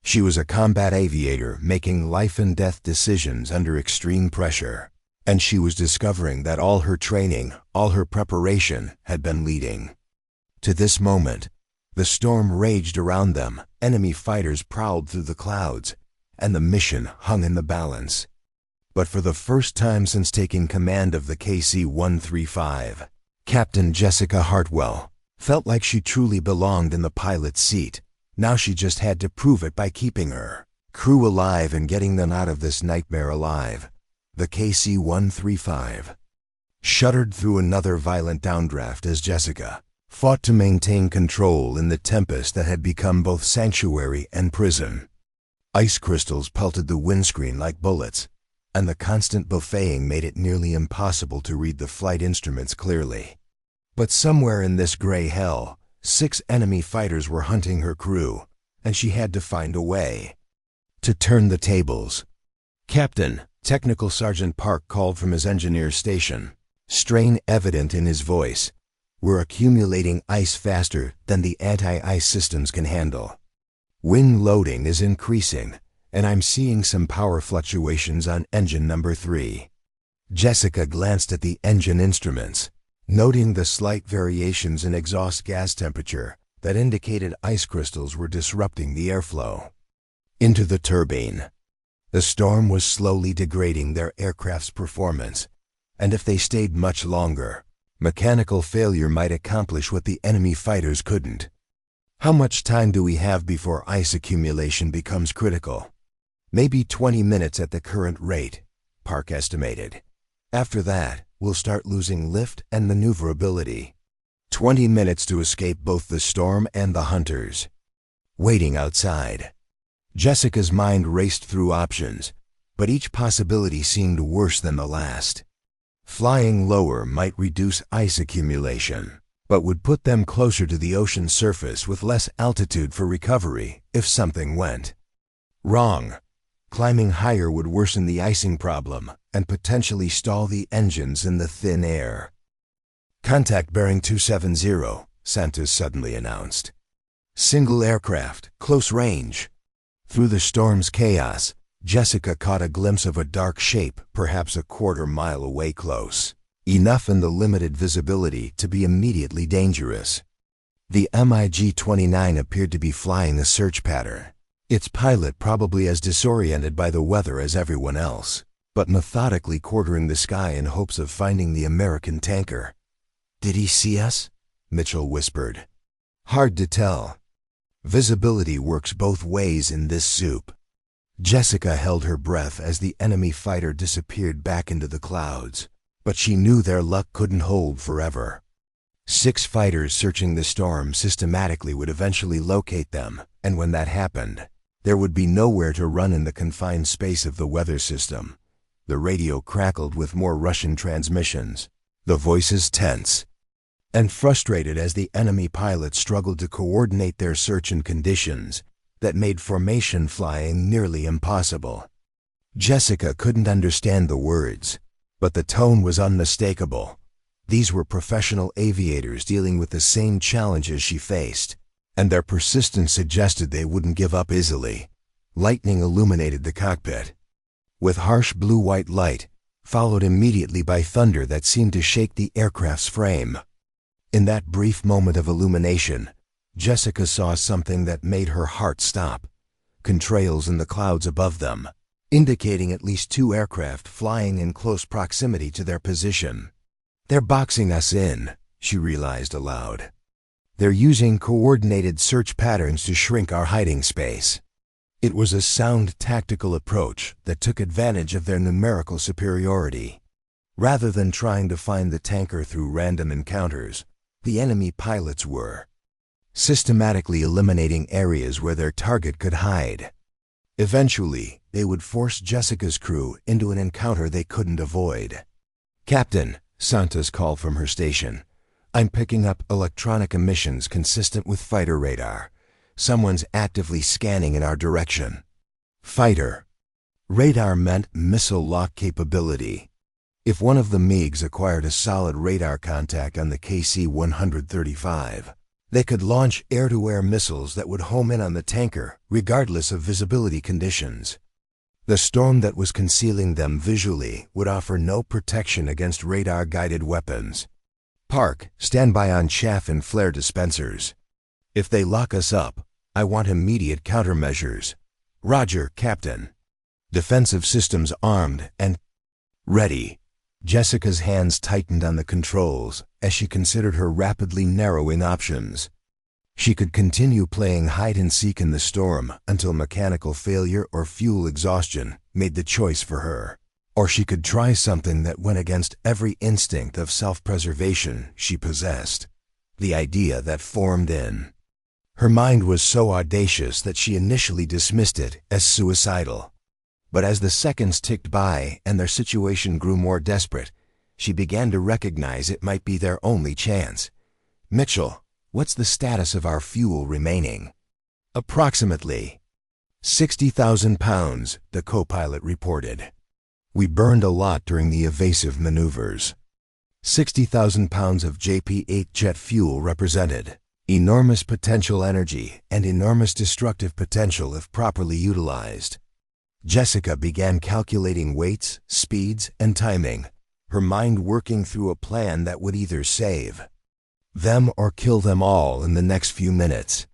A: She was a combat aviator making life-and-death decisions under extreme pressure, and she was discovering that all her training, all her preparation had been leading to this moment. The storm raged around them, enemy fighters prowled through the clouds, and the mission hung in the balance. But for the first time since taking command of the KC-135, Captain Jessica Hartwell felt like she truly belonged in the pilot's seat. Now she just had to prove it by keeping her crew alive and getting them out of this nightmare alive. The KC-135 shuddered through another violent downdraft as Jessica fought to maintain control in the tempest that had become both sanctuary and prison. Ice crystals pelted the windscreen like bullets, and the constant buffeting made it nearly impossible to read the flight instruments clearly. But somewhere in this gray hell, 6 enemy fighters were hunting her crew, and she had to find a way to turn the tables. "Captain," Technical Sergeant Park called from his engineer's station, strain evident in his voice. "We're accumulating ice faster than the anti-ice systems can handle. Wind loading is increasing, and I'm seeing some power fluctuations on engine number 3. Jessica glanced at the engine instruments, noting the slight variations in exhaust gas temperature that indicated ice crystals were disrupting the airflow into the turbine. The storm was slowly degrading their aircraft's performance, and if they stayed much longer, mechanical failure might accomplish what the enemy fighters couldn't. "How much time do we have before ice accumulation becomes critical?" "Maybe 20 minutes at the current rate," Park estimated. "After that, we'll start losing lift and maneuverability. 20 minutes to escape both the storm and the hunters." Waiting outside, Jessica's mind raced through options, but each possibility seemed worse than the last. Flying lower might reduce ice accumulation, but would put them closer to the ocean surface with less altitude for recovery if something went wrong. Climbing higher would worsen the icing problem and potentially stall the engines in the thin air. "Contact bearing 270, Santos suddenly announced. "Single aircraft, close range." Through the storm's chaos, Jessica caught a glimpse of a dark shape, perhaps a quarter-mile away close, enough in the limited visibility to be immediately dangerous. The MiG-29 appeared to be flying a search pattern, its pilot probably as disoriented by the weather as everyone else, but methodically quartering the sky in hopes of finding the American tanker. "Did he see us?" Mitchell whispered. "Hard to tell. Visibility works both ways in this soup." Jessica held her breath as the enemy fighter disappeared back into the clouds, but she knew their luck couldn't hold forever. 6 fighters searching the storm systematically would eventually locate them, and when that happened, there would be nowhere to run in the confined space of the weather system, The radio crackled with more Russian transmissions, the voices tense and frustrated as the enemy pilots struggled to coordinate their search in conditions that made formation flying nearly impossible. Jessica couldn't understand the words, but the tone was unmistakable. These were professional aviators dealing with the same challenges she faced, and their persistence suggested they wouldn't give up easily. Lightning illuminated the cockpit, with harsh blue-white light, followed immediately by thunder that seemed to shake the aircraft's frame. In that brief moment of illumination, Jessica saw something that made her heart stop. Contrails in the clouds above them, indicating at least 2 aircraft flying in close proximity to their position. "They're boxing us in," she realized aloud. "They're using coordinated search patterns to shrink our hiding space." It was a sound tactical approach that took advantage of their numerical superiority. Rather than trying to find the tanker through random encounters, the enemy pilots were systematically eliminating areas where their target could hide. Eventually, they would force Jessica's crew into an encounter they couldn't avoid. "Captain," Santos called from her station, "I'm picking up electronic emissions consistent with fighter radar. Someone's actively scanning in our direction." Fighter. Radar meant missile lock capability. If one of the MiGs acquired a solid radar contact on the KC-135, they could launch air-to-air missiles that would home in on the tanker, regardless of visibility conditions. The storm that was concealing them visually would offer no protection against radar-guided weapons. "Park, stand by on chaff and flare dispensers. If they lock us up, I want immediate countermeasures." "Roger, Captain." Defensive systems armed and ready. Jessica's hands tightened on the controls as she considered her rapidly narrowing options. She could continue playing hide-and-seek in the storm until mechanical failure or fuel exhaustion made the choice for her. Or she could try something that went against every instinct of self-preservation she possessed. The idea that formed in her mind was so audacious that she initially dismissed it as suicidal. But as the seconds ticked by and their situation grew more desperate, she began to recognize it might be their only chance. "Mitchell, what's the status of our fuel remaining?" "Approximately 60,000 pounds, the co-pilot reported. "We burned a lot during the evasive maneuvers." 60,000 pounds of JP-8 jet fuel represented enormous potential energy and enormous destructive potential if properly utilized. Jessica began calculating weights, speeds, and timing, her mind working through a plan that would either save them or kill them all in the next few minutes.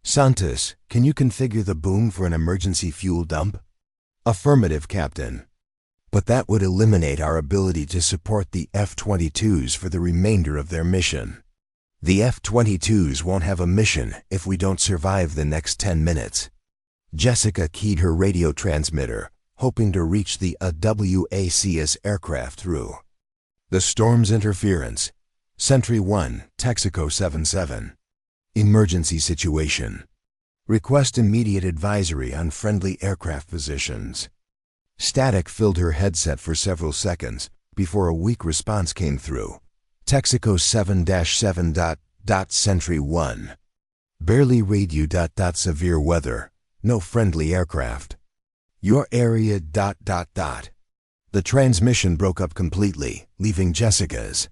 A: "Santos, can you configure the boom for an emergency fuel dump?" "Affirmative, Captain. But that would eliminate our ability to support the F-22s for the remainder of their mission. The F-22s won't have a mission if we don't survive the next 10 minutes. Jessica keyed her radio transmitter, hoping to reach the AWACS aircraft through the storm's interference. Sentry 1, Texaco 77. Emergency situation. Request immediate advisory on friendly aircraft positions. Static filled her headset for several seconds before a weak response came through. Texaco 7-7. Sentry 1. Barely read you. Severe weather. No friendly aircraft. Your area. The transmission broke up completely, leaving Jessica's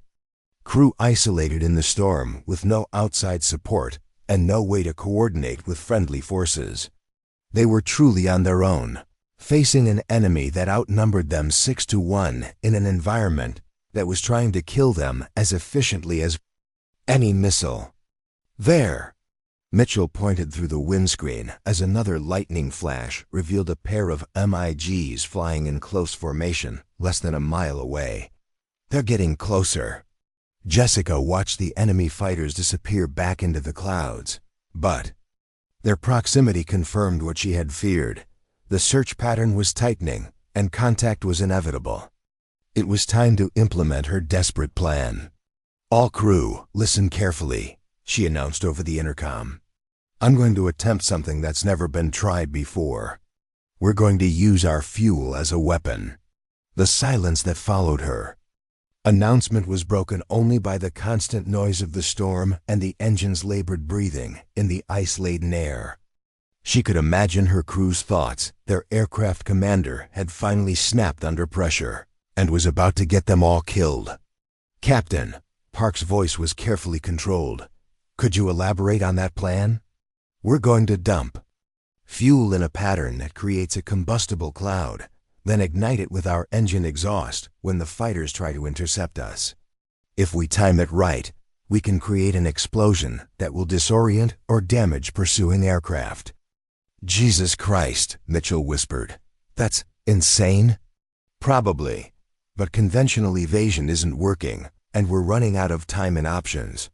A: crew isolated in the storm with no outside support and no way to coordinate with friendly forces. They were truly on their own, facing an enemy that outnumbered them 6-1 in an environment that was trying to kill them as efficiently as any missile. "There!" Mitchell pointed through the windscreen as another lightning flash revealed a pair of MiGs flying in close formation less than a mile away. "They're getting closer." Jessica watched the enemy fighters disappear back into the clouds, but their proximity confirmed what she had feared. The search pattern was tightening, and contact was inevitable. It was time to implement her desperate plan. "All crew, listen carefully," she announced over the intercom. "I'm going to attempt something that's never been tried before. We're going to use our fuel as a weapon." The silence that followed her announcement was broken only by the constant noise of the storm and the engine's labored breathing in the ice-laden air. She could imagine her crew's thoughts. Their aircraft commander had finally snapped under pressure and was about to get them all killed. "Captain," Park's voice was carefully controlled. "Could you elaborate on that plan?" "We're going to dump fuel in a pattern that creates a combustible cloud, then ignite it with our engine exhaust when the fighters try to intercept us. If we time it right, we can create an explosion that will disorient or damage pursuing aircraft." "Jesus Christ," Mitchell whispered. "That's insane." "Probably, but conventional evasion isn't working, and we're running out of time and options."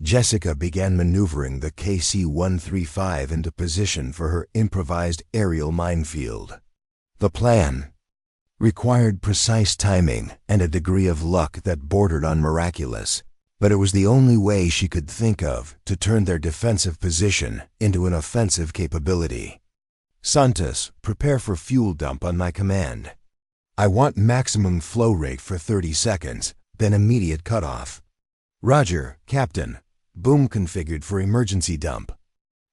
A: Jessica began maneuvering the KC-135 into position for her improvised aerial minefield. The plan required precise timing and a degree of luck that bordered on miraculous, but it was the only way she could think of to turn their defensive position into an offensive capability. "Santos, prepare for fuel dump on my command. I want maximum flow rate for 30 seconds, then immediate cutoff." "Roger, Captain. Boom configured for emergency dump."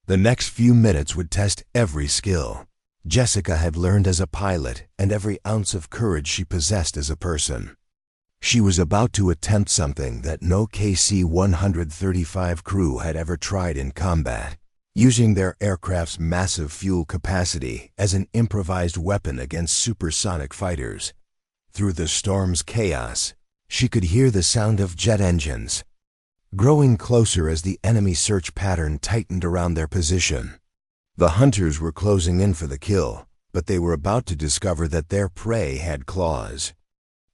A: The next few minutes would test every skill Jessica had learned as a pilot and every ounce of courage she possessed as a person. She was about to attempt something that no KC-135 crew had ever tried in combat, using their aircraft's massive fuel capacity as an improvised weapon against supersonic fighters. Through the storm's chaos, she could hear the sound of jet engines, growing closer as the enemy search pattern tightened around their position. The hunters were closing in for the kill, but they were about to discover that their prey had claws.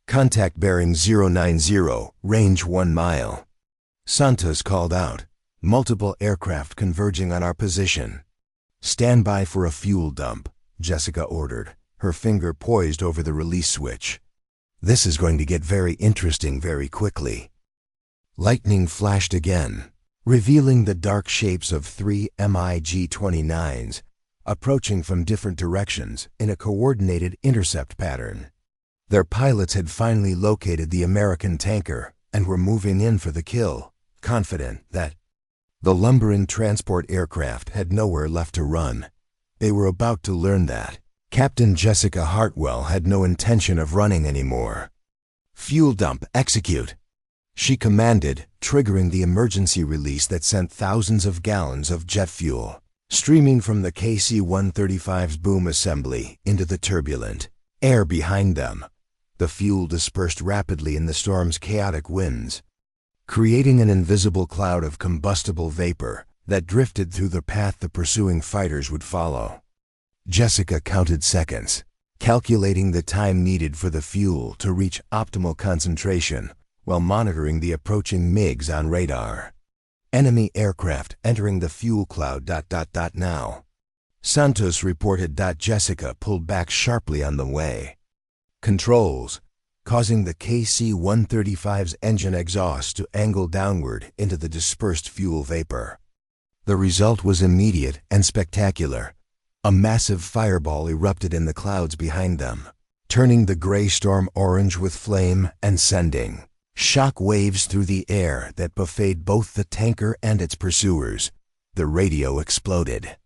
A: "Contact bearing 090, range 1 mile. Santos called out. "Multiple aircraft converging on our position." "Stand by for a fuel dump," Jessica ordered, her finger poised over the release switch. "This is going to get very interesting very quickly." Lightning flashed again, revealing the dark shapes of 3 MiG-29s approaching from different directions in a coordinated intercept pattern. Their pilots had finally located the American tanker and were moving in for the kill, confident that the lumbering transport aircraft had nowhere left to run. They were about to learn that Captain Jessica Hartwell had no intention of running anymore. "Fuel dump, execute," she commanded, triggering the emergency release that sent thousands of gallons of jet fuel streaming from the KC-135's boom assembly into the turbulent air behind them. The fuel dispersed rapidly in the storm's chaotic winds, creating an invisible cloud of combustible vapor that drifted through the path the pursuing fighters would follow. Jessica counted seconds, calculating the time needed for the fuel to reach optimal concentration while monitoring the approaching MiGs on radar. "Enemy aircraft entering the fuel cloud ... now." Santos reported. Jessica pulled back sharply on the way. Controls, causing the KC-135's engine exhaust to angle downward into the dispersed fuel vapor. The result was immediate and spectacular. A massive fireball erupted in the clouds behind them, turning the gray storm orange with flame and sending shock waves through the air that buffeted both the tanker and its pursuers. The radio exploded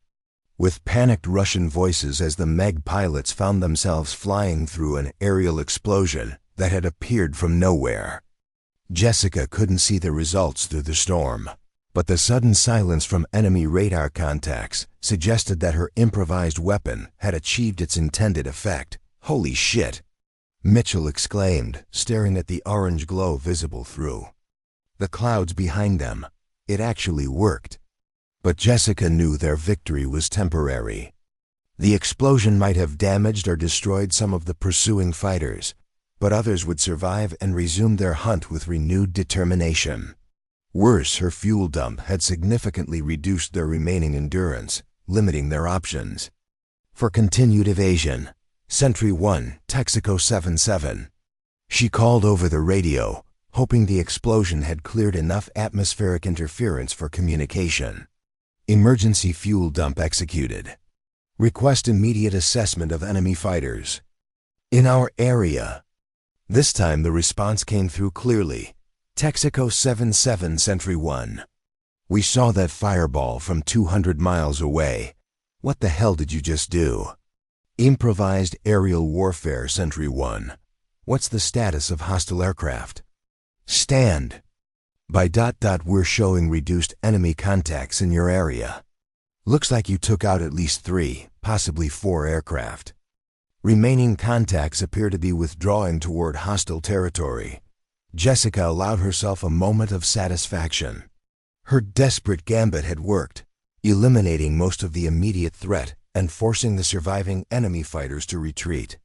A: with panicked Russian voices as the MiG pilots found themselves flying through an aerial explosion that had appeared from nowhere. Jessica couldn't see the results through the storm, but the sudden silence from enemy radar contacts suggested that her improvised weapon had achieved its intended effect. "Holy shit!" Mitchell exclaimed, staring at the orange glow visible through the clouds behind them. It actually worked. But Jessica knew their victory was temporary. The explosion might have damaged or destroyed some of the pursuing fighters, but others would survive and resume their hunt with renewed determination. Worse, her fuel dump had significantly reduced their remaining endurance, limiting their options for continued evasion. "Sentry 1, Texaco 77. She called over the radio, hoping the explosion had cleared enough atmospheric interference for communication. "Emergency fuel dump executed. Request immediate assessment of enemy fighters." In our area. This time the response came through clearly. Texaco 77 Sentry 1. We saw that fireball from 200 miles away. What the hell did you just do? Improvised aerial warfare Sentry 1. What's the status of hostile aircraft? Stand. By ... we're showing reduced enemy contacts in your area. Looks like you took out at least 3, possibly 4 aircraft. Remaining contacts appear to be withdrawing toward hostile territory. Jessica allowed herself a moment of satisfaction. Her desperate gambit had worked, eliminating most of the immediate threat and forcing the surviving enemy fighters to retreat.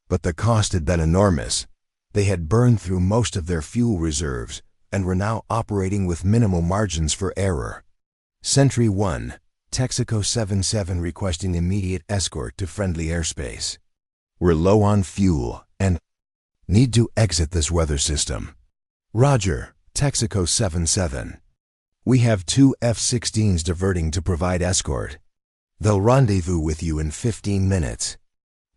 A: But the cost had been enormous. They had burned through most of their fuel reserves and were now operating with minimal margins for error. Sentry 1, Texaco 77 requesting immediate escort to friendly airspace. We're low on fuel and need to exit this weather system. Roger, Texaco 77. We have 2 F-16s diverting to provide escort. They'll rendezvous with you in 15 minutes.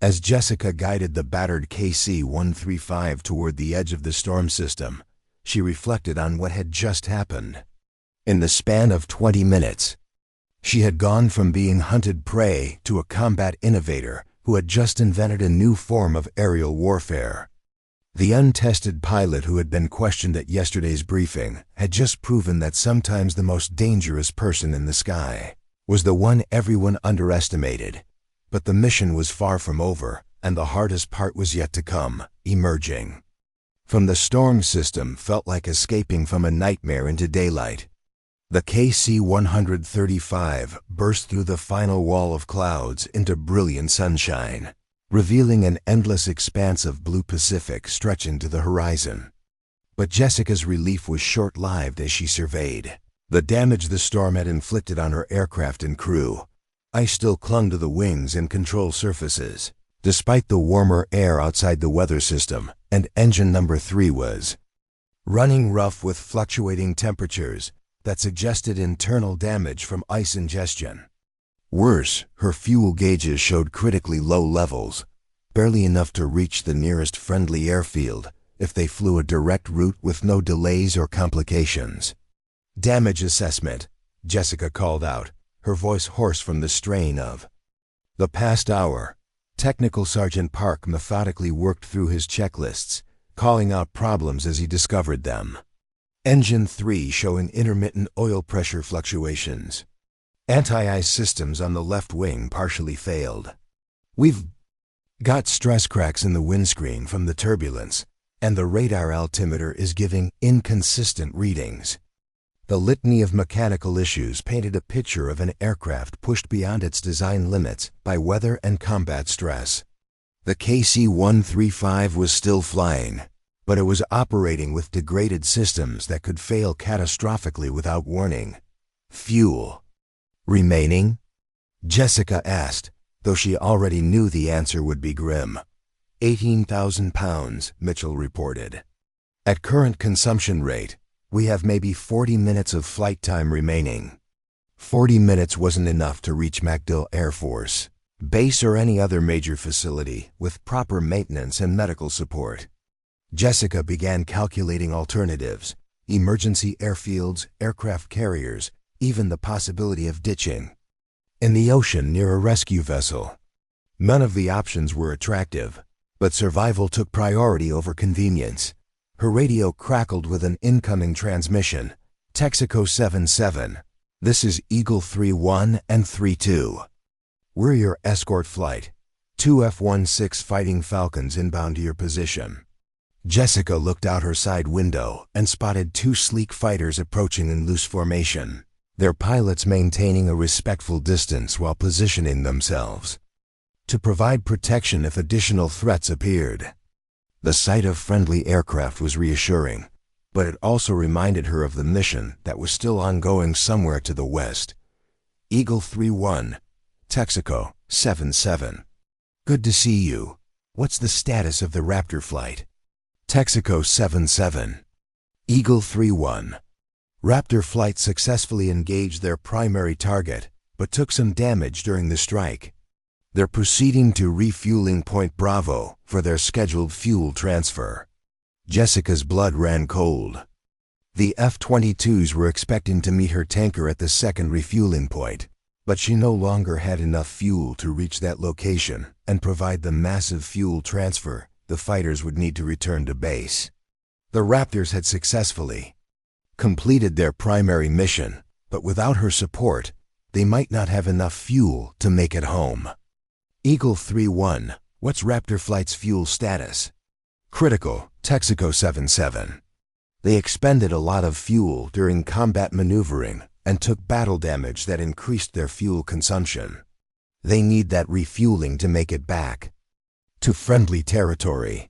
A: As Jessica guided the battered KC-135 toward the edge of the storm system, she reflected on what had just happened. In the span of 20 minutes, she had gone from being hunted prey to a combat innovator who had just invented a new form of aerial warfare. The untested pilot who had been questioned at yesterday's briefing had just proven that sometimes the most dangerous person in the sky was the one everyone underestimated. But the mission was far from over, and the hardest part was yet to come, emerging. From the storm system felt like escaping from a nightmare into daylight. The KC-135 burst through the final wall of clouds into brilliant sunshine, revealing an endless expanse of blue Pacific stretching to the horizon. But Jessica's relief was short-lived as she surveyed the damage the storm had inflicted on her aircraft and crew. Ice still clung to the wings and control surfaces, despite the warmer air outside the weather system, and engine number 3 was running rough with fluctuating temperatures that suggested internal damage from ice ingestion. Worse, her fuel gauges showed critically low levels, barely enough to reach the nearest friendly airfield if they flew a direct route with no delays or complications. Damage assessment, Jessica called out, her voice hoarse from the strain of the past hour. Technical Sergeant Park methodically worked through his checklists, calling out problems as he discovered them. Engine 3 showing intermittent oil pressure fluctuations. Anti-ice systems on the left wing partially failed. We've got stress cracks in the windscreen from the turbulence, and the radar altimeter is giving inconsistent readings. The litany of mechanical issues painted a picture of an aircraft pushed beyond its design limits by weather and combat stress. The KC-135 was still flying, but it was operating with degraded systems that could fail catastrophically without warning. Fuel remaining? Jessica asked, though she already knew the answer would be grim. 18,000 pounds, Mitchell reported. At current consumption rate, we have maybe 40 minutes of flight time remaining. 40 minutes wasn't enough to reach MacDill Air Force Base or any other major facility with proper maintenance and medical support. Jessica began calculating alternatives, emergency airfields, aircraft carriers, even the possibility of ditching in the ocean near a rescue vessel. None of the options were attractive, but survival took priority over convenience. Her radio crackled with an incoming transmission. Texaco 77. This is Eagle 3-1 and 3-2. We're your escort flight. 2 F-16 Fighting Falcons inbound to your position. Jessica looked out her side window and spotted 2 sleek fighters approaching in loose formation, their pilots maintaining a respectful distance while positioning themselves to provide protection if additional threats appeared. The sight of friendly aircraft was reassuring, but it also reminded her of the mission that was still ongoing somewhere to the west. Eagle 3-1, Texaco 77. Good to see you. What's the status of the Raptor flight? Texaco 77. Eagle 3-1. Raptor flight successfully engaged their primary target, but took some damage during the strike. They're proceeding to refueling Point Bravo for their scheduled fuel transfer. Jessica's blood ran cold. The F-22s were expecting to meet her tanker at the second refueling point, but she no longer had enough fuel to reach that location and provide the massive fuel transfer the fighters would need to return to base. The Raptors had successfully completed their primary mission, but without her support, they might not have enough fuel to make it home. Eagle 3-1, what's Raptor Flight's fuel status? Critical, Texaco 7-7. They expended a lot of fuel during combat maneuvering and took battle damage that increased their fuel consumption. They need that refueling to make it back to friendly territory.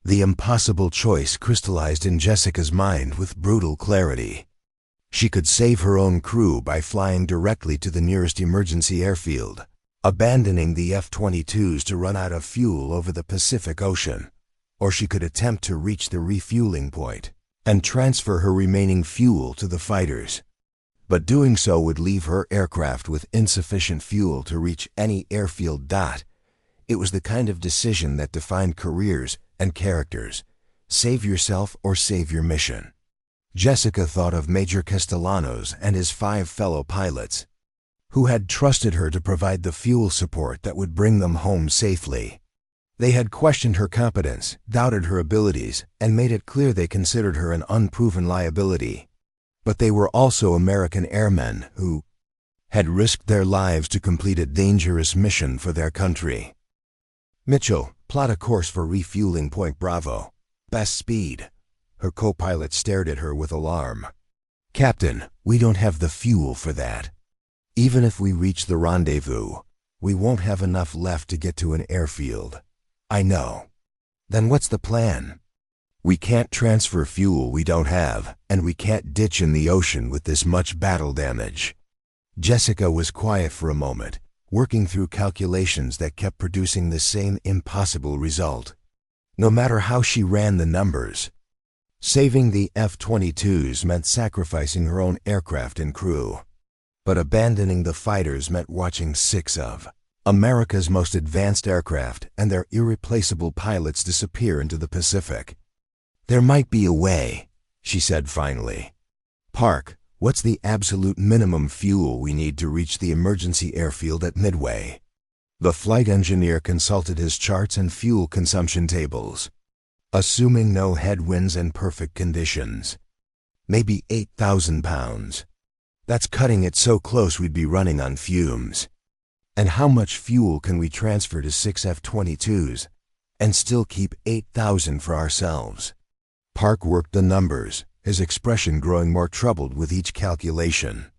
A: The impossible choice crystallized in Jessica's mind with brutal clarity. She could save her own crew by flying directly to the nearest emergency airfield, abandoning the F-22s to run out of fuel over the Pacific Ocean, or she could attempt to reach the refueling point and transfer her remaining fuel to the fighters. But doing so would leave her aircraft with insufficient fuel to reach any airfield. It was the kind of decision that defined careers and characters. Save yourself or save your mission. Jessica thought of Major Castellanos and his 5 fellow pilots, who had trusted her to provide the fuel support that would bring them home safely. They had questioned her competence, doubted her abilities, and made it clear they considered her an unproven liability. But they were also American airmen who had risked their lives to complete a dangerous mission for their country. Mitchell, plot a course for refueling Point Bravo. Best speed. Her co-pilot stared at her with alarm. Captain, we don't have the fuel for that. Even if we reach the rendezvous, we won't have enough left to get to an airfield. I know. Then what's the plan? We can't transfer fuel we don't have, and we can't ditch in the ocean with this much battle damage. Jessica was quiet for a moment, working through calculations that kept producing the same impossible result. No matter how she ran the numbers, saving the F-22s meant sacrificing her own aircraft and crew. But abandoning the fighters meant watching 6 of America's most advanced aircraft and their irreplaceable pilots disappear into the Pacific. There might be a way, she said finally. Park, what's the absolute minimum fuel we need to reach the emergency airfield at Midway? The flight engineer consulted his charts and fuel consumption tables. Assuming no headwinds and perfect conditions, maybe 8,000 pounds. That's cutting it so close we'd be running on fumes. And how much fuel can we transfer to 6 F-22s and still keep 8,000 for ourselves? Park worked the numbers, his expression growing more troubled with each calculation.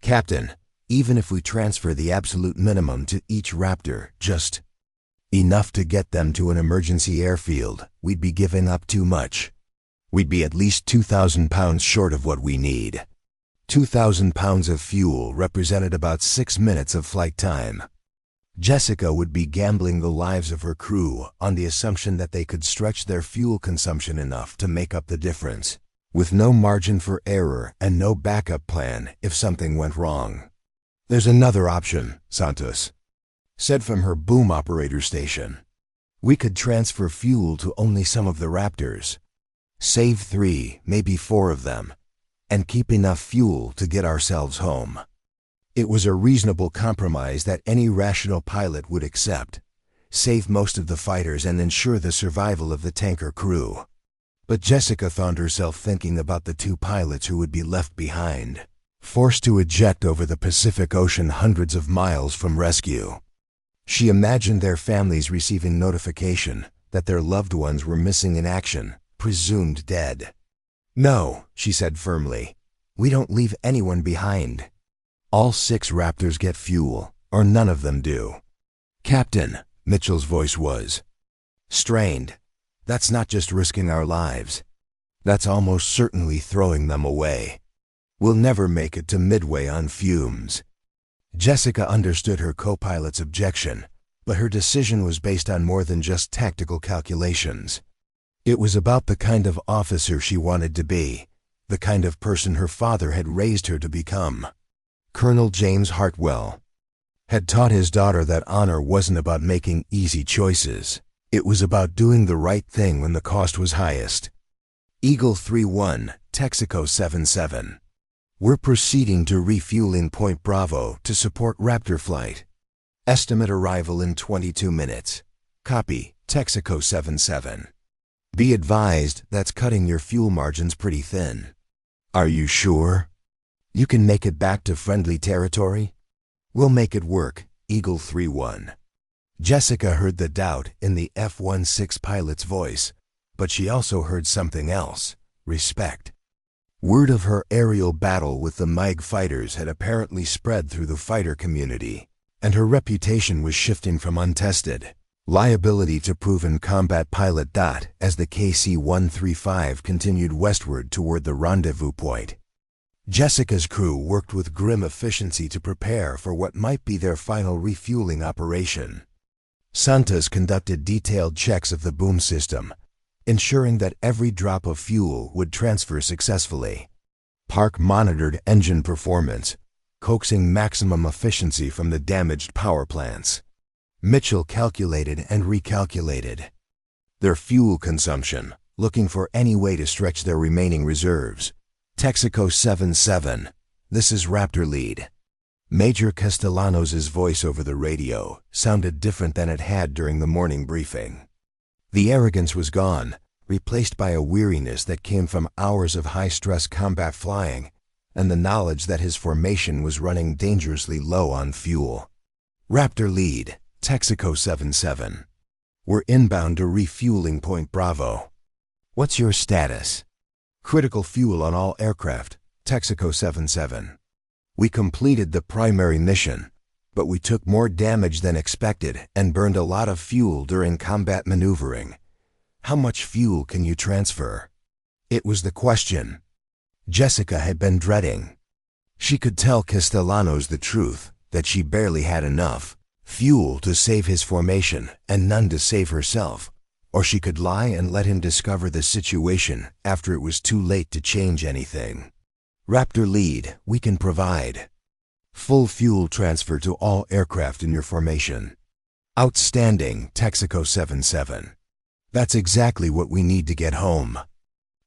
A: Captain, even if we transfer the absolute minimum to each Raptor, just enough to get them to an emergency airfield, we'd be giving up too much. We'd be at least 2,000 pounds short of what we need. 2,000 pounds of fuel represented about 6 minutes of flight time. Jessica would be gambling the lives of her crew on the assumption that they could stretch their fuel consumption enough to make up the difference, with no margin for error and no backup plan if something went wrong. There's another option, Santos said from her boom operator station. We could transfer fuel to only some of the Raptors, save 3, maybe 4 of them, and keep enough fuel to get ourselves home. It was a reasonable compromise that any rational pilot would accept, save most of the fighters and ensure the survival of the tanker crew. But Jessica found herself thinking about the 2 pilots who would be left behind, forced to eject over the Pacific Ocean hundreds of miles from rescue. She imagined their families receiving notification that their loved ones were missing in action, presumed dead. No, she said firmly, we don't leave anyone behind. All 6 Raptors get fuel, or none of them do. Captain, Mitchell's voice was strained. That's not just risking our lives. That's almost certainly throwing them away. We'll never make it to Midway on fumes. Jessica understood her co-pilot's objection, but her decision was based on more than just tactical calculations. It was about the kind of officer she wanted to be, the kind of person her father had raised her to become. Colonel James Hartwell. had taught his daughter that honor wasn't about making easy choices. It was about doing the right thing when the cost was highest. Eagle 3-1, Texaco 7-7. We're proceeding to refueling Point Bravo to support Raptor flight. Estimate arrival in 22 minutes. Copy, Texaco 7-7. Be advised that's cutting your fuel margins pretty thin. Are you sure? You can make it back to friendly territory? We'll make it work, Eagle 3-1. Jessica heard the doubt in the F-16 pilot's voice, but she also heard something else: respect. Word of her aerial battle with the MiG fighters had apparently spread through the fighter community, and her reputation was shifting from untested liability to proven combat pilot. As the KC-135 continued westward toward the rendezvous point, Jessica's crew worked with grim efficiency to prepare for what might be their final refueling operation. Santos conducted detailed checks of the boom system, ensuring that every drop of fuel would transfer successfully. Park monitored engine performance, coaxing maximum efficiency from the damaged power plants. Mitchell calculated and recalculated their fuel consumption, looking for any way to stretch their remaining reserves. Texaco 7-7, this is Raptor lead. Major Castellanos' voice over the radio sounded different than it had during the morning briefing. The arrogance was gone, replaced by a weariness that came from hours of high-stress combat flying and the knowledge that his formation was running dangerously low on fuel. Raptor lead, Texaco 7-7. We're inbound to refueling Point Bravo. What's your status? Critical fuel on all aircraft, Texaco 7-7. We completed the primary mission, but we took more damage than expected and burned a lot of fuel during combat maneuvering. How much fuel can you transfer? It was the question Jessica had been dreading. She could tell Castellanos the truth, that she barely had enough fuel to save his formation and none to save herself, or she could lie and let him discover the situation after it was too late to change anything. Raptor lead, we can provide full fuel transfer to all aircraft in your formation. Outstanding, Texaco 7-7. That's exactly what we need to get home.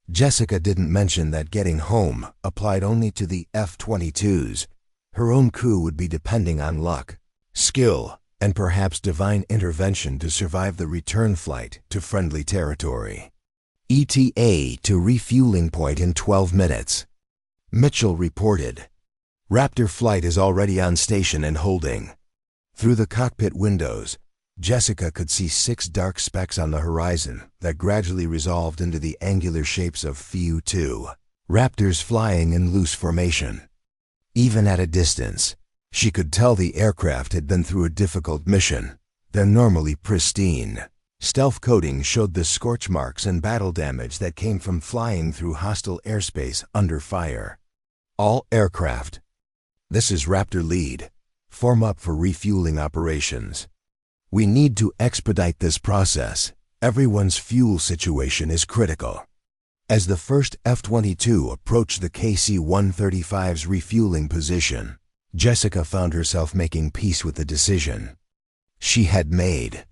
A: Jessica didn't mention that getting home applied only to the F-22s. Her own crew would be depending on luck, skill, and perhaps divine intervention to survive the return flight to friendly territory. ETA to refueling point in 12 minutes. Mitchell reported. Raptor flight is already on station and holding. Through the cockpit windows, Jessica could see 6 dark specks on the horizon that gradually resolved into the angular shapes of Fu-2, Raptors flying in loose formation. Even at a distance, she could tell the aircraft had been through a difficult mission. They're normally pristine. Stealth coating showed the scorch marks and battle damage that came from flying through hostile airspace under fire. All aircraft. This is Raptor lead. Form up for refueling operations. We need to expedite this process. Everyone's fuel situation is critical. As the first F-22 approached the KC-135's refueling position, Jessica found herself making peace with the decision she had made.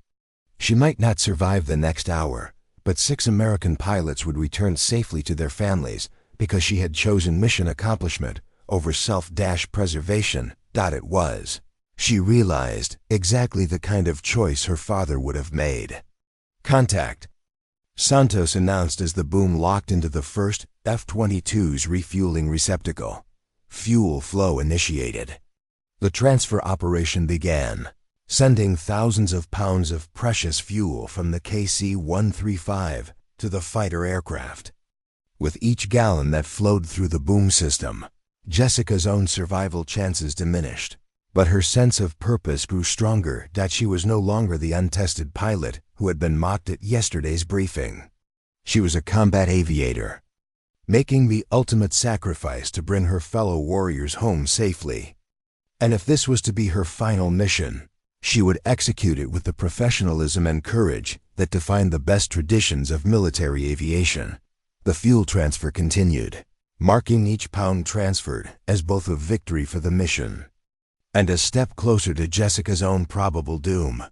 A: She might not survive the next hour, but 6 American pilots would return safely to their families because she had chosen mission accomplishment over self-preservation. It was. She realized exactly the kind of choice her father would have made. Contact. Santos announced as the boom locked into the first F-22's refueling receptacle. Fuel flow initiated. The transfer operation began, sending thousands of pounds of precious fuel from the KC-135 to the fighter aircraft. With each gallon that flowed through the boom system, Jessica's own survival chances diminished. But her sense of purpose grew stronger that she was no longer the untested pilot who had been mocked at yesterday's briefing. She was a combat aviator, making the ultimate sacrifice to bring her fellow warriors home safely. And if this was to be her final mission, she would execute it with the professionalism and courage that defined the best traditions of military aviation. The fuel transfer continued, marking each pound transferred as both a victory for the mission And a step closer to Jessica's own probable doom.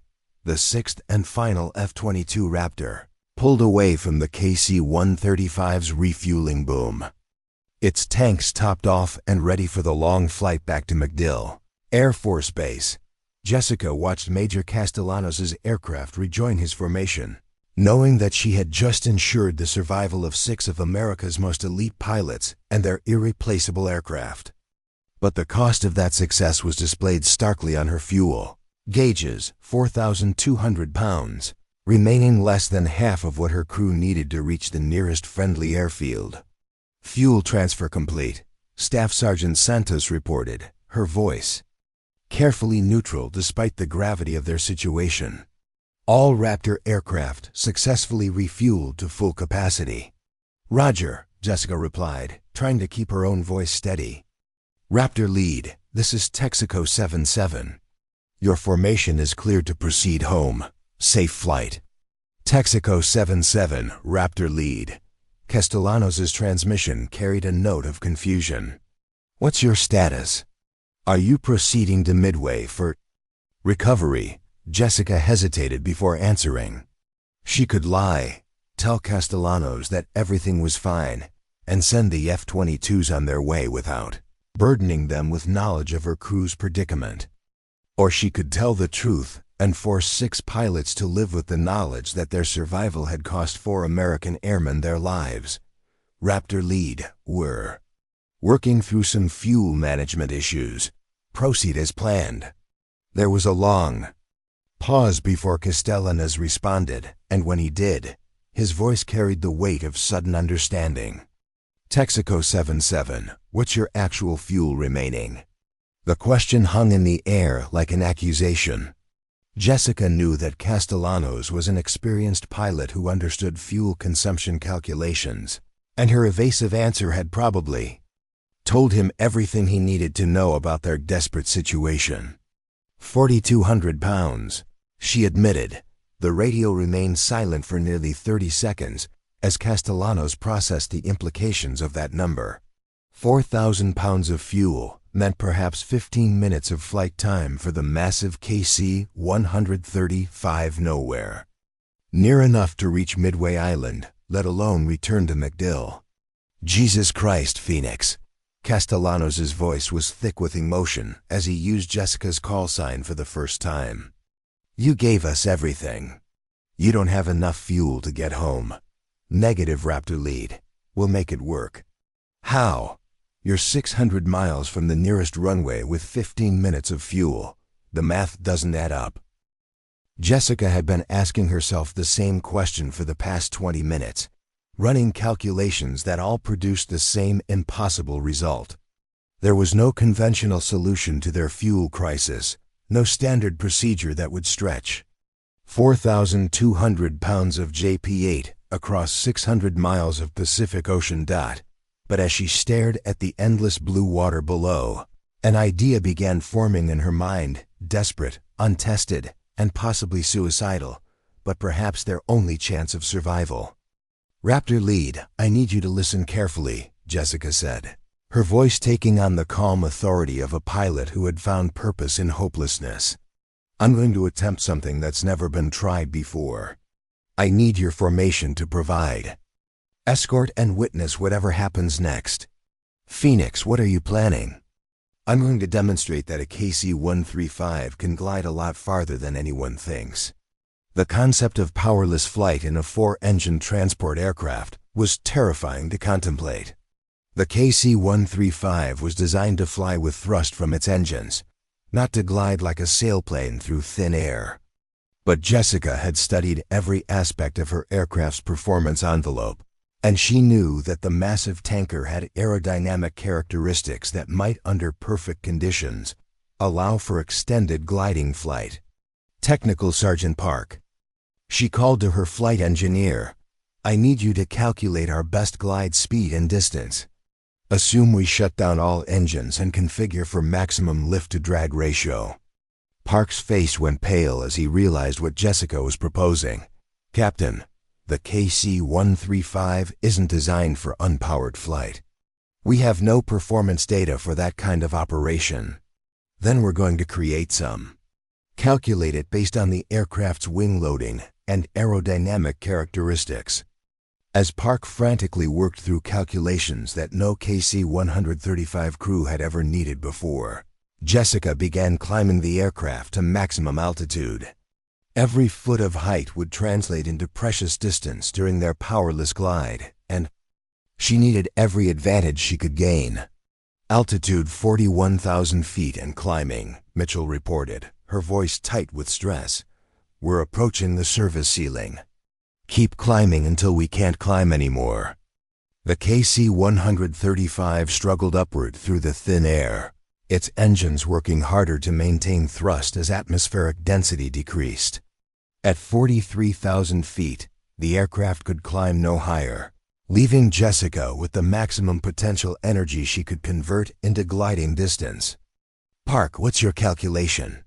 A: The sixth and final F-22 Raptor pulled away from the KC-135's refueling boom. Its tanks topped off and ready for the long flight back to MacDill Air Force Base. Jessica watched Major Castellanos' aircraft rejoin his formation, knowing that she had just ensured the survival of 6 of America's most elite pilots and their irreplaceable aircraft. But the cost of that success was displayed starkly on her fuel gauges, 4,200 pounds, remaining less than half of what her crew needed to reach the nearest friendly airfield. "Fuel transfer complete," Staff Sergeant Santos reported, her voice carefully neutral despite the gravity of their situation. "All Raptor aircraft successfully refueled to full capacity." "Roger," Jessica replied, trying to keep her own voice steady. "Raptor Lead, this is Texaco 77. Your formation is cleared to proceed home. Safe flight." Texaco 77, Raptor Lead. Castellanos' transmission carried a note of confusion. "What's your status? Are you proceeding to Midway for recovery?" Jessica hesitated before answering. She could lie, tell Castellanos that everything was fine, and send the F-22s on their way without burdening them with knowledge of her crew's predicament. Or she could tell the truth and force 6 pilots to live with the knowledge that their survival had cost 4 American airmen their lives. Raptor Lead were working through some fuel management issues. Proceed as planned. There was a long pause before Castellanos responded, and when he did, his voice carried the weight of sudden understanding. "Texaco 77, what's your actual fuel remaining?" The question hung in the air like an accusation. Jessica knew that Castellanos was an experienced pilot who understood fuel consumption calculations, and her evasive answer had probably told him everything he needed to know about their desperate situation. 4,200 pounds, she admitted. The radio remained silent for nearly 30 seconds as Castellanos processed the implications of that number. 4,000 pounds of fuel meant perhaps 15 minutes of flight time for the massive KC-135 Nowhere. Near enough to reach Midway Island, let alone return to MacDill. "Jesus Christ, Phoenix." Castellanos' voice was thick with emotion as he used Jessica's call sign for the first time. "You gave us everything. You don't have enough fuel to get home." "Negative, Raptor Lead. We'll make it work." "How?" "You're 600 miles from the nearest runway with 15 minutes of fuel. The math doesn't add up." Jessica had been asking herself the same question for the past 20 minutes, running calculations that all produced the same impossible result. There was no conventional solution to their fuel crisis, no standard procedure that would stretch 4,200 pounds of JP-8 across 600 miles of Pacific Ocean. But as she stared at the endless blue water below, an idea began forming in her mind, desperate, untested, and possibly suicidal, but perhaps their only chance of survival. "Raptor Lead, I need you to listen carefully," Jessica said, her voice taking on the calm authority of a pilot who had found purpose in hopelessness. "I'm going to attempt something that's never been tried before. I need your formation to provide escort and witness whatever happens next." "Phoenix, what are you planning?" "I'm going to demonstrate that a KC-135 can glide a lot farther than anyone thinks." The concept of powerless flight in a 4-engine transport aircraft was terrifying to contemplate. The KC-135 was designed to fly with thrust from its engines, not to glide like a sailplane through thin air. But Jessica had studied every aspect of her aircraft's performance envelope, and she knew that the massive tanker had aerodynamic characteristics that might, under perfect conditions, allow for extended gliding flight. "Technical Sergeant Park." She called to her flight engineer. "I need you to calculate our best glide speed and distance. Assume we shut down all engines and configure for maximum lift-to-drag ratio." Park's face went pale as he realized what Jessica was proposing. "Captain, the KC-135 isn't designed for unpowered flight. We have no performance data for that kind of operation. Then we're going to create some. Calculate it based on the aircraft's wing loading and aerodynamic characteristics. As Park frantically worked through calculations that no KC-135 crew had ever needed before, Jessica began climbing the aircraft to maximum altitude. Every foot of height would translate into precious distance during their powerless glide, and she needed every advantage she could gain. Altitude 41,000 feet and climbing, Mitchell reported, her voice tight with stress. We're approaching the service ceiling. Keep climbing until we can't climb anymore. The KC-135 struggled upward through the thin air, its engines working harder to maintain thrust as atmospheric density decreased. At 43,000 feet, the aircraft could climb no higher, leaving Jessica with the maximum potential energy she could convert into gliding distance. Park, what's your calculation?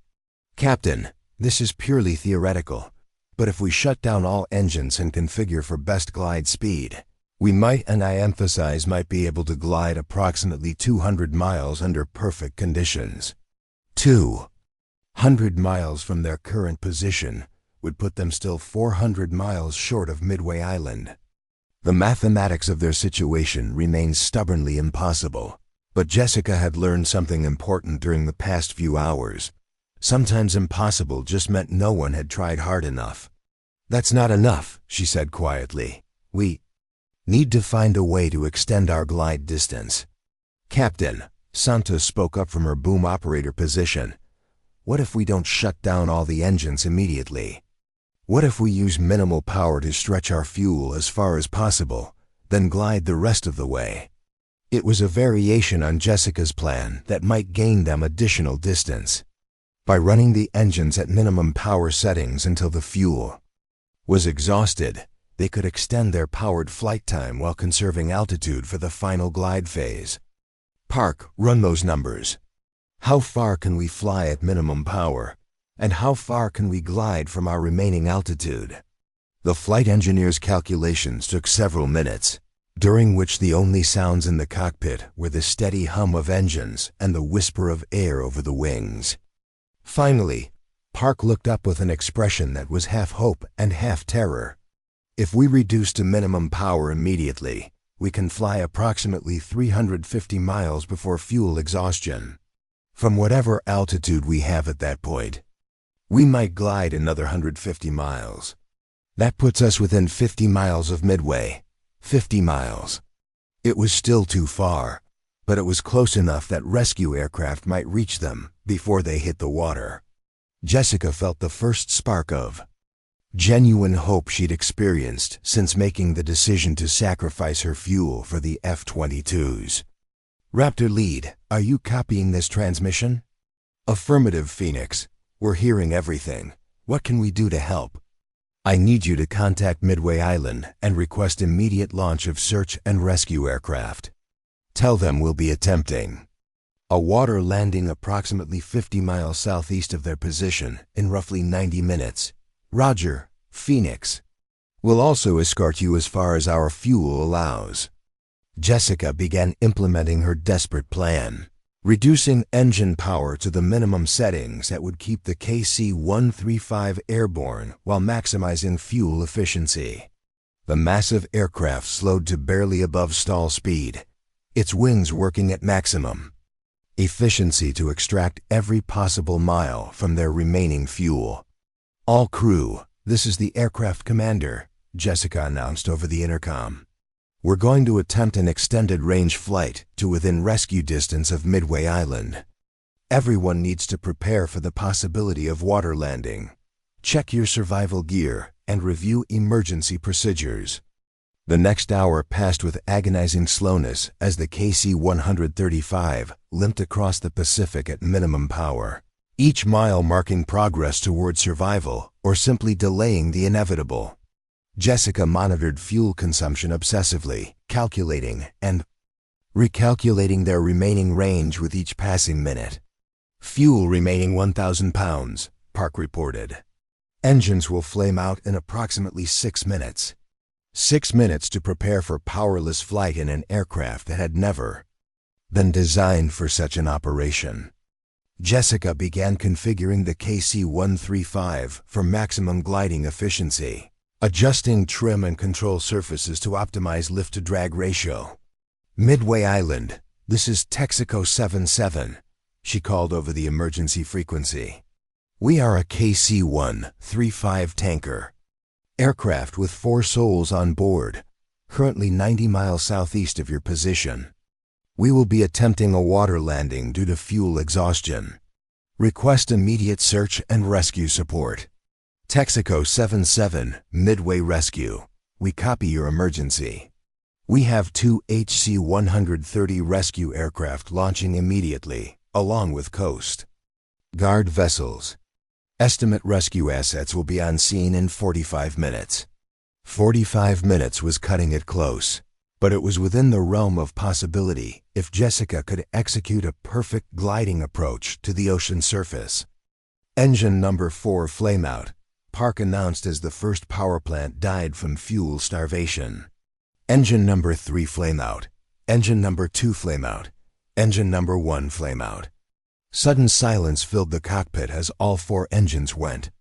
A: Captain, this is purely theoretical, but if we shut down all engines and configure for best glide speed, we might, and I emphasize might, be able to glide approximately 200 miles under perfect conditions. 200 miles from their current position would put them still 400 miles short of Midway Island. The mathematics of their situation remained stubbornly impossible, but Jessica had learned something important during the past few hours. Sometimes impossible just meant no one had tried hard enough. That's not enough, she said quietly. We need to find a way to extend our glide distance. Captain, Santos spoke up from her boom operator position. What if we don't shut down all the engines immediately? What if we use minimal power to stretch our fuel as far as possible, then glide the rest of the way? It was a variation on Jessica's plan that might gain them additional distance. By running the engines at minimum power settings until the fuel was exhausted, they could extend their powered flight time while conserving altitude for the final glide phase. Park, run those numbers. How far can we fly at minimum power, and how far can we glide from our remaining altitude? The flight engineer's calculations took several minutes, during which the only sounds in the cockpit were the steady hum of engines and the whisper of air over the wings. Finally, Park looked up with an expression that was half hope and half terror. If we reduce to minimum power immediately, we can fly approximately 350 miles before fuel exhaustion. From whatever altitude we have at that point, we might glide another 150 miles. That puts us within 50 miles of Midway. 50 miles. It was still too far, but it was close enough that rescue aircraft might reach them before they hit the water. Jessica felt the first spark of genuine hope she'd experienced since making the decision to sacrifice her fuel for the F-22s. Raptor Lead, are you copying this transmission? Affirmative, Phoenix. We're hearing everything. What can we do to help? I need you to contact Midway Island and request immediate launch of search and rescue aircraft. Tell them we'll be attempting a water landing approximately 50 miles southeast of their position in roughly 90 minutes. Roger, Phoenix. We'll also escort you as far as our fuel allows. Jessica began implementing her desperate plan, reducing engine power to the minimum settings that would keep the KC-135 airborne while maximizing fuel efficiency. The massive aircraft slowed to barely above stall speed, its wings working at maximum efficiency to extract every possible mile from their remaining fuel. All crew, this is the aircraft commander, Jessica announced over the intercom. We're going to attempt an extended range flight to within rescue distance of Midway Island. Everyone needs to prepare for the possibility of water landing. Check your survival gear and review emergency procedures. The next hour passed with agonizing slowness as the KC-135 limped across the Pacific at minimum power, each mile marking progress toward survival or simply delaying the inevitable. Jessica monitored fuel consumption obsessively, calculating and recalculating their remaining range with each passing minute. Fuel remaining 1,000 pounds, Park reported. Engines will flame out in approximately 6 minutes. 6 minutes to prepare for powerless flight in an aircraft that had never been designed for such an operation. Jessica began configuring the KC-135 for maximum gliding efficiency, adjusting trim and control surfaces to optimize lift-to-drag ratio. Midway Island, this is Texaco 77, she called over the emergency frequency. We are a KC-135 tanker aircraft with 4 souls on board, currently 90 miles southeast of your position. We will be attempting a water landing due to fuel exhaustion. Request immediate search and rescue support. Texaco 77, Midway Rescue. We copy your emergency. We have 2 HC-130 rescue aircraft launching immediately, along with Coast Guard vessels. Estimate rescue assets will be on scene in 45 minutes. 45 minutes was cutting it close, but it was within the realm of possibility if Jessica could execute a perfect gliding approach to the ocean surface. Engine number 4 flameout. Park announced as the first power plant died from fuel starvation. Engine number 3 flameout. Engine number 2 flameout. Engine number 1 flameout. Sudden silence filled the cockpit as all 4 engines went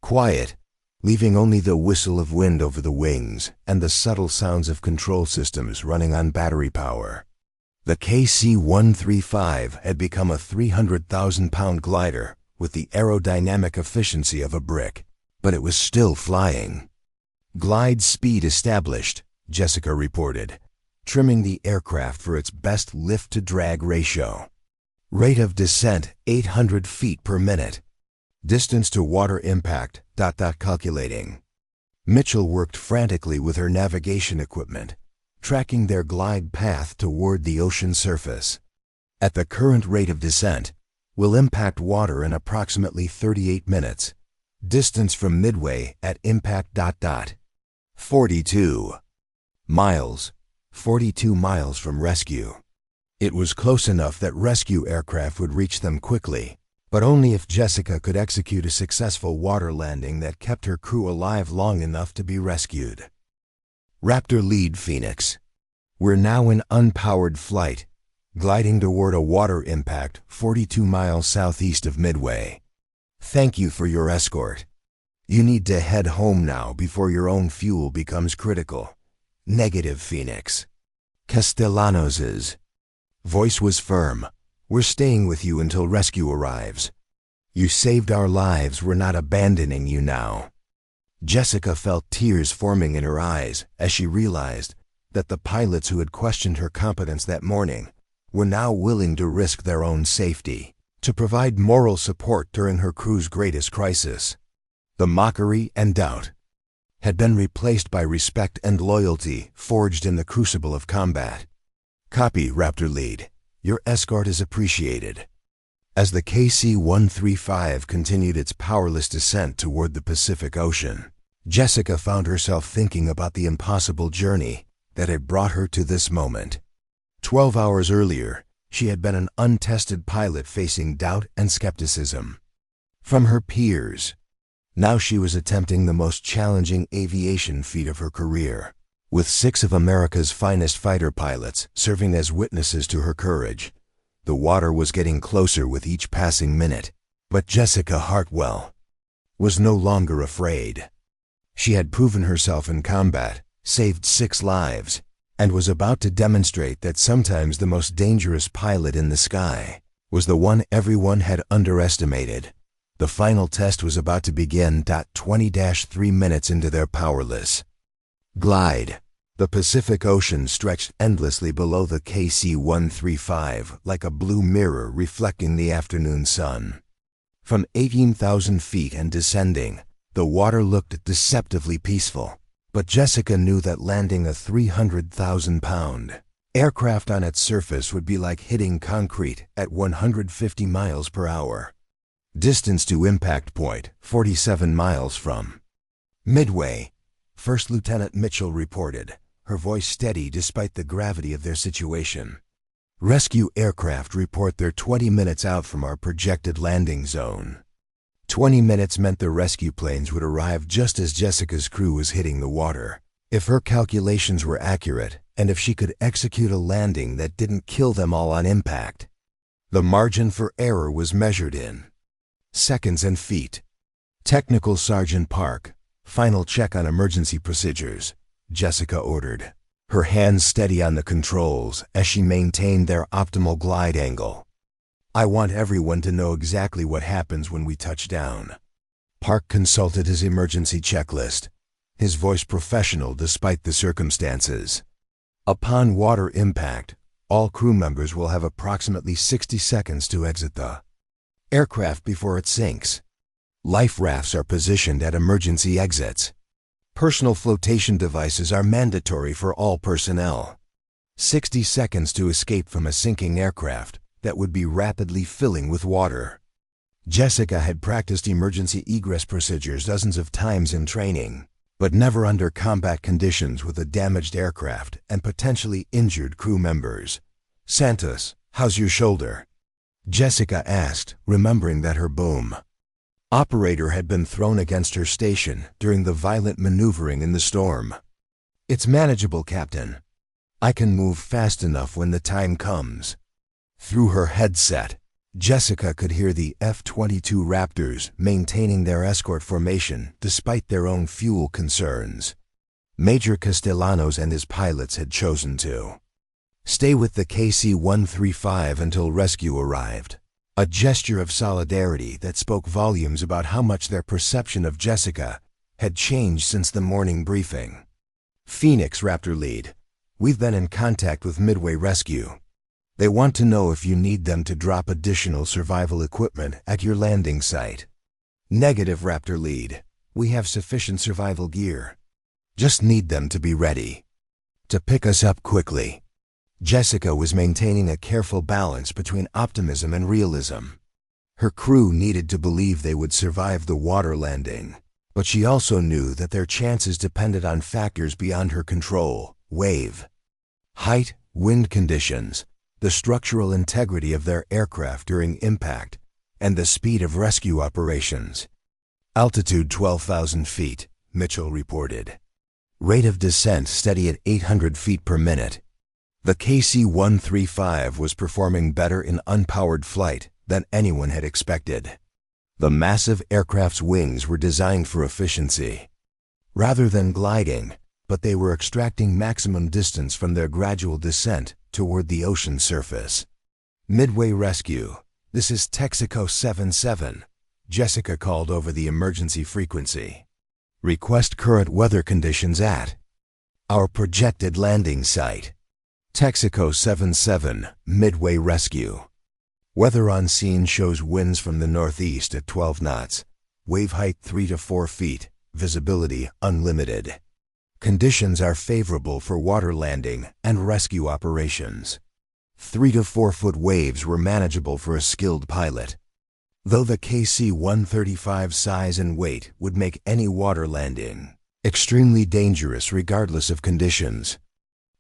A: quiet, leaving only the whistle of wind over the wings and the subtle sounds of control systems running on battery power. The KC-135 had become a 300,000-pound glider with the aerodynamic efficiency of a brick, but it was still flying. Glide speed established, Jessica reported, trimming the aircraft for its best lift-to-drag ratio. Rate of descent 800 feet per minute. Distance to water impact, calculating. Mitchell worked frantically with her navigation equipment, tracking their glide path toward the ocean surface. At the current rate of descent, we'll impact water in approximately 38 minutes. Distance from Midway at impact 42 miles. 42 miles from rescue. It was close enough that rescue aircraft would reach them quickly, but only if Jessica could execute a successful water landing that kept her crew alive long enough to be rescued. Raptor lead Phoenix. We're now in unpowered flight, gliding toward a water impact 42 miles southeast of Midway. Thank you for your escort. You need to head home now before your own fuel becomes critical. Negative Phoenix. Castellanos's voice was firm. We're staying with you until rescue arrives. You saved our lives. We're not abandoning you now. Jessica felt tears forming in her eyes as she realized that the pilots who had questioned her competence that morning were now willing to risk their own safety to provide moral support during her crew's greatest crisis. The mockery and doubt had been replaced by respect and loyalty forged in the crucible of combat. Copy, Raptor Lead. Your escort is appreciated. As the KC-135 continued its powerless descent toward the Pacific Ocean, Jessica found herself thinking about the impossible journey that had brought her to this moment. 12 hours earlier, she had been an untested pilot facing doubt and skepticism from her peers. Now she was attempting the most challenging aviation feat of her career, with 6 of America's finest fighter pilots serving as witnesses to her courage. The water was getting closer with each passing minute, but Jessica Hartwell was no longer afraid. She had proven herself in combat, saved 6 lives, and was about to demonstrate that sometimes the most dangerous pilot in the sky was the one everyone had underestimated. The final test was about to begin. 20-3 minutes into their powerless glide, the Pacific Ocean stretched endlessly below the KC-135 like a blue mirror reflecting the afternoon sun. From 18,000 feet and descending, the water looked deceptively peaceful, but Jessica knew that landing a 300,000-pound aircraft on its surface would be like hitting concrete at 150 miles per hour. Distance to impact point, 47 miles from Midway, First Lieutenant Mitchell reported, her voice steady despite the gravity of their situation. Rescue aircraft report they're 20 minutes out from our projected landing zone. 20 minutes meant the rescue planes would arrive just as Jessica's crew was hitting the water. If her calculations were accurate, and if she could execute a landing that didn't kill them all on impact, The margin for error was measured in seconds and feet. Technical Sergeant Park, final check on emergency procedures, Jessica ordered, her hands steady on the controls as she maintained their optimal glide angle. I want everyone to know exactly what happens when we touch down. Park consulted his emergency checklist, his voice professional despite the circumstances. Upon water impact, all crew members will have approximately 60 seconds to exit the aircraft before it sinks. Life rafts are positioned at emergency exits. Personal flotation devices are mandatory for all personnel. 60 seconds to escape from a sinking aircraft that would be rapidly filling with water. Jessica had practiced emergency egress procedures dozens of times in training, but never under combat conditions with a damaged aircraft and potentially injured crew members. "Santos, how's your shoulder?" Jessica asked, remembering that her boom operator had been thrown against her station during the violent maneuvering in the storm. "It's manageable, Captain. I can move fast enough when the time comes." Through her headset, Jessica could hear the F-22 Raptors maintaining their escort formation despite their own fuel concerns. Major Castellanos and his pilots had chosen to stay with the KC-135 until rescue arrived, a gesture of solidarity that spoke volumes about how much their perception of Jessica had changed since the morning briefing. "Phoenix Raptor Lead, we've been in contact with Midway Rescue. They want to know if you need them to drop additional survival equipment at your landing site." "Negative, Raptor Lead. We have sufficient survival gear. Just need them to be ready to pick us up quickly." Jessica was maintaining a careful balance between optimism and realism. Her crew needed to believe they would survive the water landing, but she also knew that their chances depended on factors beyond her control: wave height, wind conditions, the structural integrity of their aircraft during impact, and the speed of rescue operations. "Altitude 12,000 feet, Mitchell reported. Rate of descent steady at 800 feet per minute. The KC-135 was performing better in unpowered flight than anyone had expected. The massive aircraft's wings were designed for efficiency rather than gliding, but they were extracting maximum distance from their gradual descent toward the ocean surface." "Midway Rescue, this is Texaco 77, Jessica called over the emergency frequency. "Request current weather conditions at our projected landing site." Texaco 77, Midway Rescue. "Weather on scene shows winds from the northeast at 12 knots, wave height 3 to 4 feet, visibility unlimited. Conditions are favorable for water landing and rescue operations. 3 to 4 foot waves were manageable for a skilled pilot, though the KC-135 size and weight would make any water landing extremely dangerous regardless of conditions."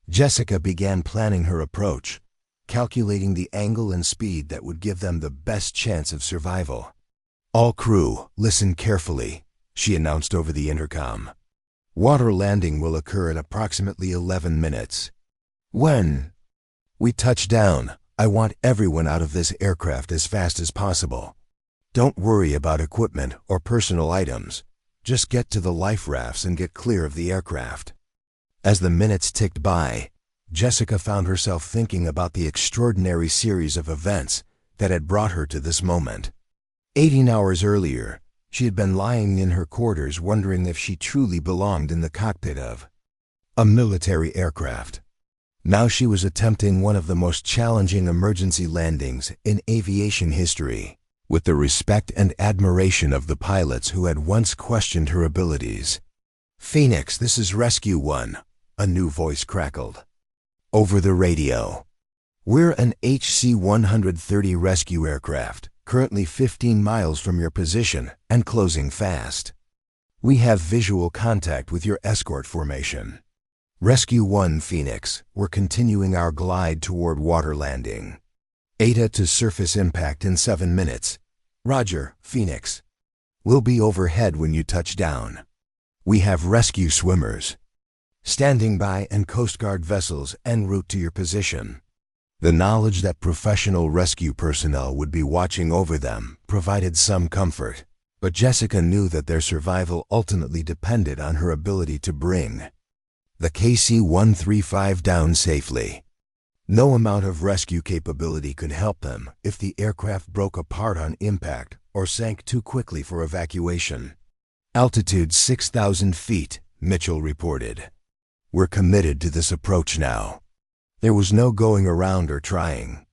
A: Jessica began planning her approach, calculating the angle and speed that would give them the best chance of survival. "All crew, listen carefully," she announced over the intercom. "Water landing will occur in approximately 11 minutes. When we touch down, I want everyone out of this aircraft as fast as possible. Don't worry about equipment or personal items. Just get to the life rafts and get clear of the aircraft." As the minutes ticked by, Jessica found herself thinking about the extraordinary series of events that had brought her to this moment. 18 hours earlier, she had been lying in her quarters wondering if she truly belonged in the cockpit of a military aircraft. Now she was attempting one of the most challenging emergency landings in aviation history, with the respect and admiration of the pilots who had once questioned her abilities. "Phoenix, this is Rescue 1, a new voice crackled over the radio. "We're an HC-130 rescue aircraft, currently 15 miles from your position and closing fast. We have visual contact with your escort formation. Rescue 1, Phoenix, we're continuing our glide toward water landing. ATA to surface impact in 7 minutes. Roger, Phoenix. We'll be overhead when you touch down. We have rescue swimmers standing by and Coast Guard vessels en route to your position." The knowledge that professional rescue personnel would be watching over them provided some comfort, but Jessica knew that their survival ultimately depended on her ability to bring the KC-135 down safely. No amount of rescue capability could help them if the aircraft broke apart on impact or sank too quickly for evacuation. Altitude 6,000 feet, Mitchell reported. We're committed to this approach now. There was no going around or trying.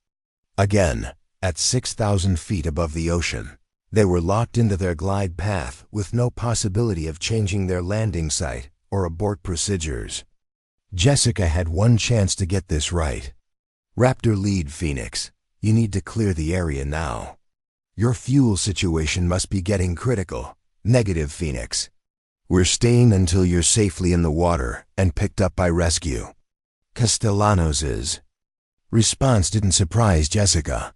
A: Again, at 6,000 feet above the ocean, they were locked into their glide path with no possibility of changing their landing site or abort procedures. Jessica had one chance to get this right. Raptor lead, Phoenix. You need to clear the area now. Your fuel situation must be getting critical. Negative, Phoenix. We're staying until you're safely in the water and picked up by rescue. Castellanos' response didn't surprise Jessica.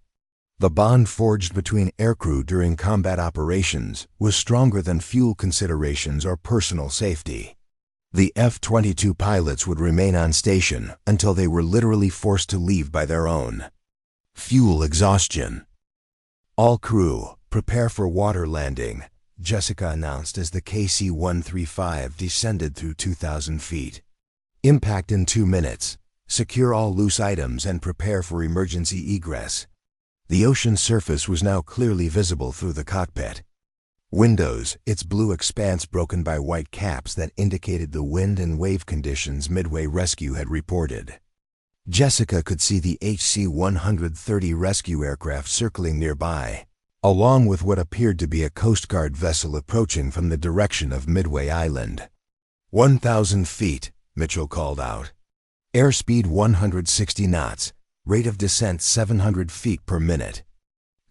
A: The bond forged between aircrew during combat operations was stronger than fuel considerations or personal safety. The F-22 pilots would remain on station until they were literally forced to leave by their own fuel exhaustion. All crew, prepare for water landing, Jessica announced as the KC-135 descended through 2,000 feet. Impact in 2 minutes. Secure all loose items and prepare for emergency egress. The ocean surface was now clearly visible through the cockpit. Windows, its blue expanse broken by white caps that indicated the wind and wave conditions Midway Rescue had reported. Jessica could see the KC-130 rescue aircraft circling nearby, along with what appeared to be a Coast Guard vessel approaching from the direction of Midway Island. 1,000 feet, Mitchell called out. Airspeed 160 knots, rate of descent 700 feet per minute.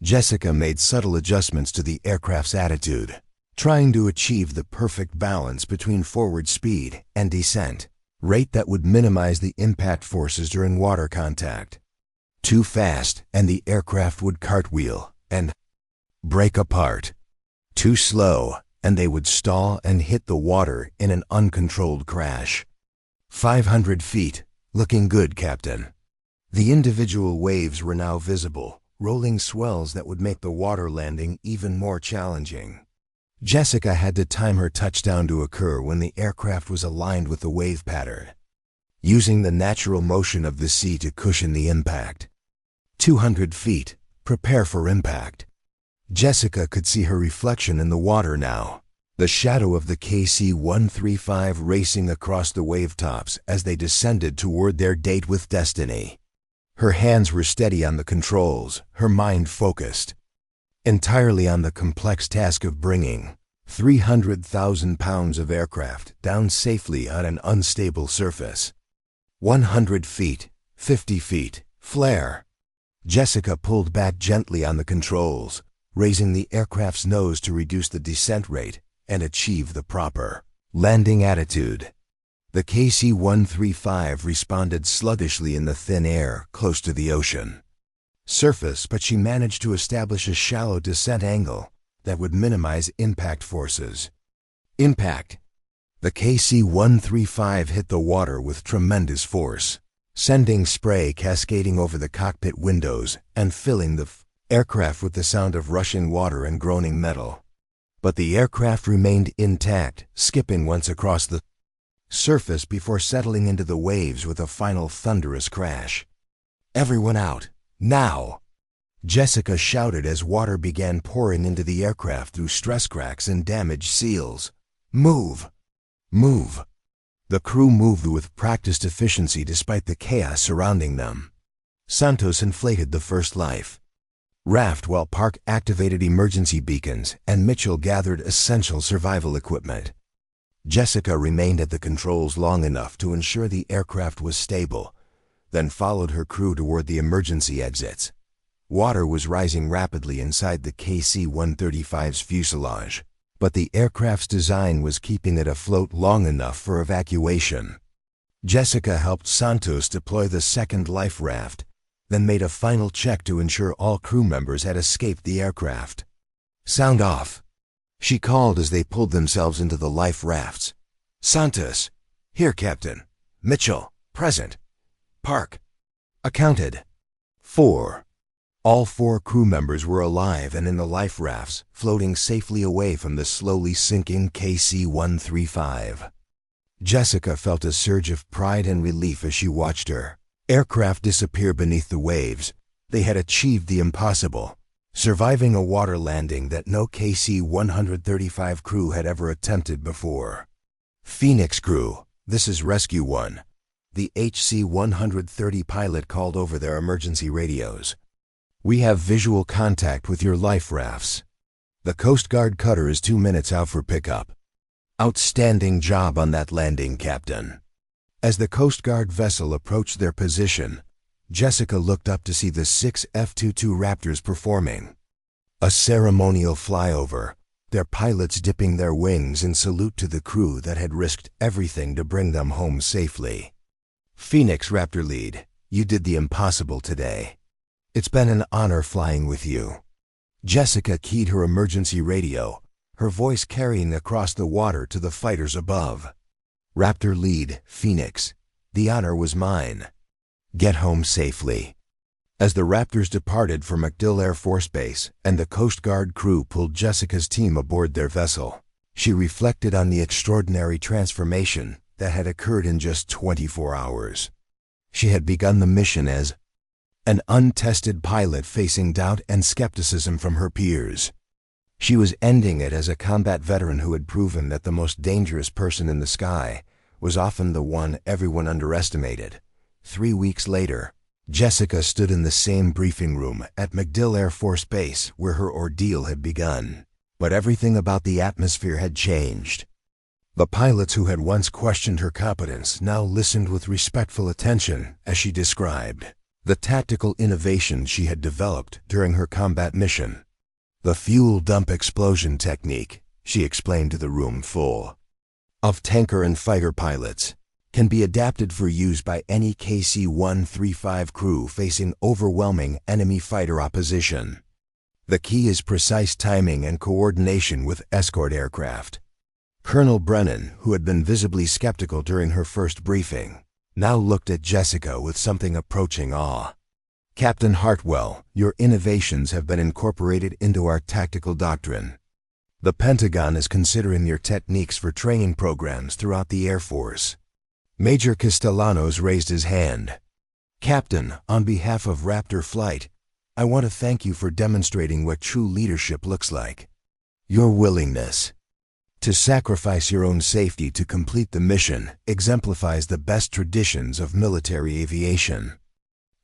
A: Jessica made subtle adjustments to the aircraft's attitude, trying to achieve the perfect balance between forward speed and descent rate that would minimize the impact forces during water contact. Too fast, and the aircraft would cartwheel and break apart. Too slow, and they would stall and hit the water in an uncontrolled crash. 500 feet, looking good, Captain. The individual waves were now visible, rolling swells that would make the water landing even more challenging. Jessica had to time her touchdown to occur when the aircraft was aligned with the wave pattern, using the natural motion of the sea to cushion the impact. 200 feet, prepare for impact. Jessica could see her reflection in the water now, the shadow of the KC-135 racing across the wavetops as they descended toward their date with destiny. Her hands were steady on the controls, her mind focused entirely on the complex task of bringing 300,000 pounds of aircraft down safely on an unstable surface. 100 feet, 50 feet, flare. Jessica pulled back gently on the controls, raising the aircraft's nose to reduce the descent rate and achieve the proper landing attitude. The KC-135 responded sluggishly in the thin air close to the ocean surface, but she managed to establish a shallow descent angle that would minimize impact forces. Impact. The KC-135 hit the water with tremendous force, sending spray cascading over the cockpit windows and filling the aircraft with the sound of rushing water and groaning metal. But the aircraft remained intact, skipping once across the surface before settling into the waves with a final thunderous crash. Everyone out, now! Jessica shouted as water began pouring into the aircraft through stress cracks and damaged seals. Move! Move! The crew moved with practiced efficiency despite the chaos surrounding them. Santos inflated the first life raft while Park activated emergency beacons and Mitchell gathered essential survival equipment. Jessica remained at the controls long enough to ensure the aircraft was stable, then followed her crew toward the emergency exits. Water was rising rapidly inside the KC-135's fuselage, but the aircraft's design was keeping it afloat long enough for evacuation. Jessica helped Santos deploy the second life raft, then made a final check to ensure all crew members had escaped the aircraft. Sound off, she called as they pulled themselves into the life rafts. Santos, here, Captain. Mitchell, present. Park, accounted. 4. All 4 crew members were alive and in the life rafts, floating safely away from the slowly sinking KC-135. Jessica felt a surge of pride and relief as she watched her aircraft disappear beneath the waves. They had achieved the impossible, surviving a water landing that no KC-135 crew had ever attempted before. Phoenix crew, this is Rescue 1. The KC-130 pilot called over their emergency radios. We have visual contact with your life rafts. The Coast Guard cutter is 2 minutes out for pickup. Outstanding job on that landing, Captain. As the Coast Guard vessel approached their position, Jessica looked up to see the 6 F-22 Raptors performing a ceremonial flyover, their pilots dipping their wings in salute to the crew that had risked everything to bring them home safely. Phoenix Raptor Lead, you did the impossible today. It's been an honor flying with you. Jessica keyed her emergency radio, her voice carrying across the water to the fighters above. Raptor Lead, Phoenix, the honor was mine. Get home safely. As the Raptors departed for MacDill Air Force Base and the Coast Guard crew pulled Jessica's team aboard their vessel, she reflected on the extraordinary transformation that had occurred in just 24 hours. She had begun the mission as an untested pilot facing doubt and skepticism from her peers. She was ending it as a combat veteran who had proven that the most dangerous person in the sky was often the one everyone underestimated. 3 weeks later, Jessica stood in the same briefing room at MacDill Air Force Base where her ordeal had begun. But everything about the atmosphere had changed. The pilots who had once questioned her competence now listened with respectful attention as she described the tactical innovations she had developed during her combat mission. The fuel dump explosion technique, she explained to the room full of tanker and fighter pilots, can be adapted for use by any KC-135 crew facing overwhelming enemy fighter opposition. The key is precise timing and coordination with escort aircraft. Colonel Brennan, who had been visibly skeptical during her first briefing, now looked at Jessica with something approaching awe. Captain Hartwell, your innovations have been incorporated into our tactical doctrine. The Pentagon is considering your techniques for training programs throughout the Air Force. Major Castellanos raised his hand. Captain, on behalf of Raptor Flight, I want to thank you for demonstrating what true leadership looks like. Your willingness to sacrifice your own safety to complete the mission exemplifies the best traditions of military aviation.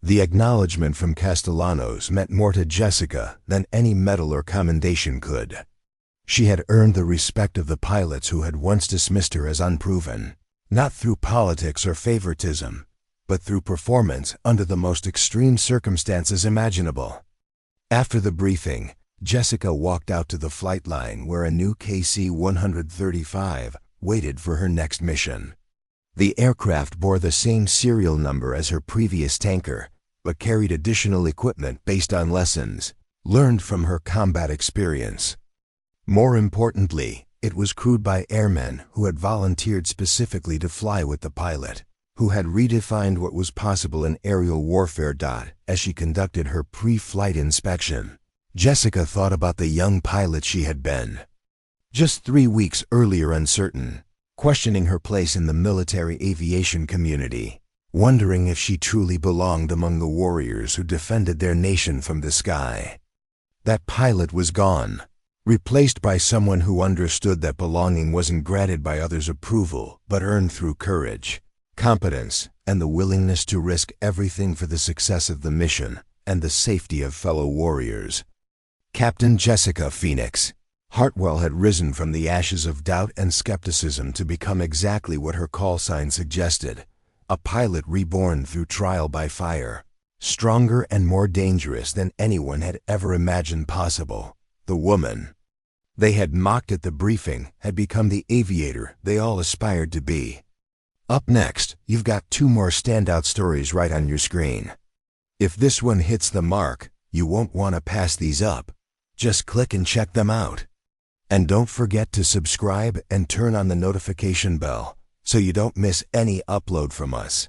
A: The acknowledgement from Castellanos meant more to Jessica than any medal or commendation could. She had earned the respect of the pilots who had once dismissed her as unproven, not through politics or favoritism, but through performance under the most extreme circumstances imaginable. After the briefing, Jessica walked out to the flight line where a new KC-135 waited for her next mission. The aircraft bore the same serial number as her previous tanker, but carried additional equipment based on lessons learned from her combat experience. More importantly, it was crewed by airmen who had volunteered specifically to fly with the pilot, who had redefined what was possible in aerial warfare. As she conducted her pre-flight inspection, Jessica thought about the young pilot she had been just 3 weeks earlier, uncertain, questioning her place in the military aviation community, wondering if she truly belonged among the warriors who defended their nation from the sky. That pilot was gone, replaced by someone who understood that belonging wasn't granted by others' approval, but earned through courage, competence, and the willingness to risk everything for the success of the mission and the safety of fellow warriors. Captain Jessica Phoenix. Hartwell had risen from the ashes of doubt and skepticism to become exactly what her call sign suggested, a pilot reborn through trial by fire, stronger and more dangerous than anyone had ever imagined possible. The woman they had mocked at the briefing had become the aviator they all aspired to be. Up next, you've got 2 more standout stories right on your screen. If this one hits the mark, you won't want to pass these up. Just click and check them out. And don't forget to subscribe and turn on the notification bell so you don't miss any upload from us.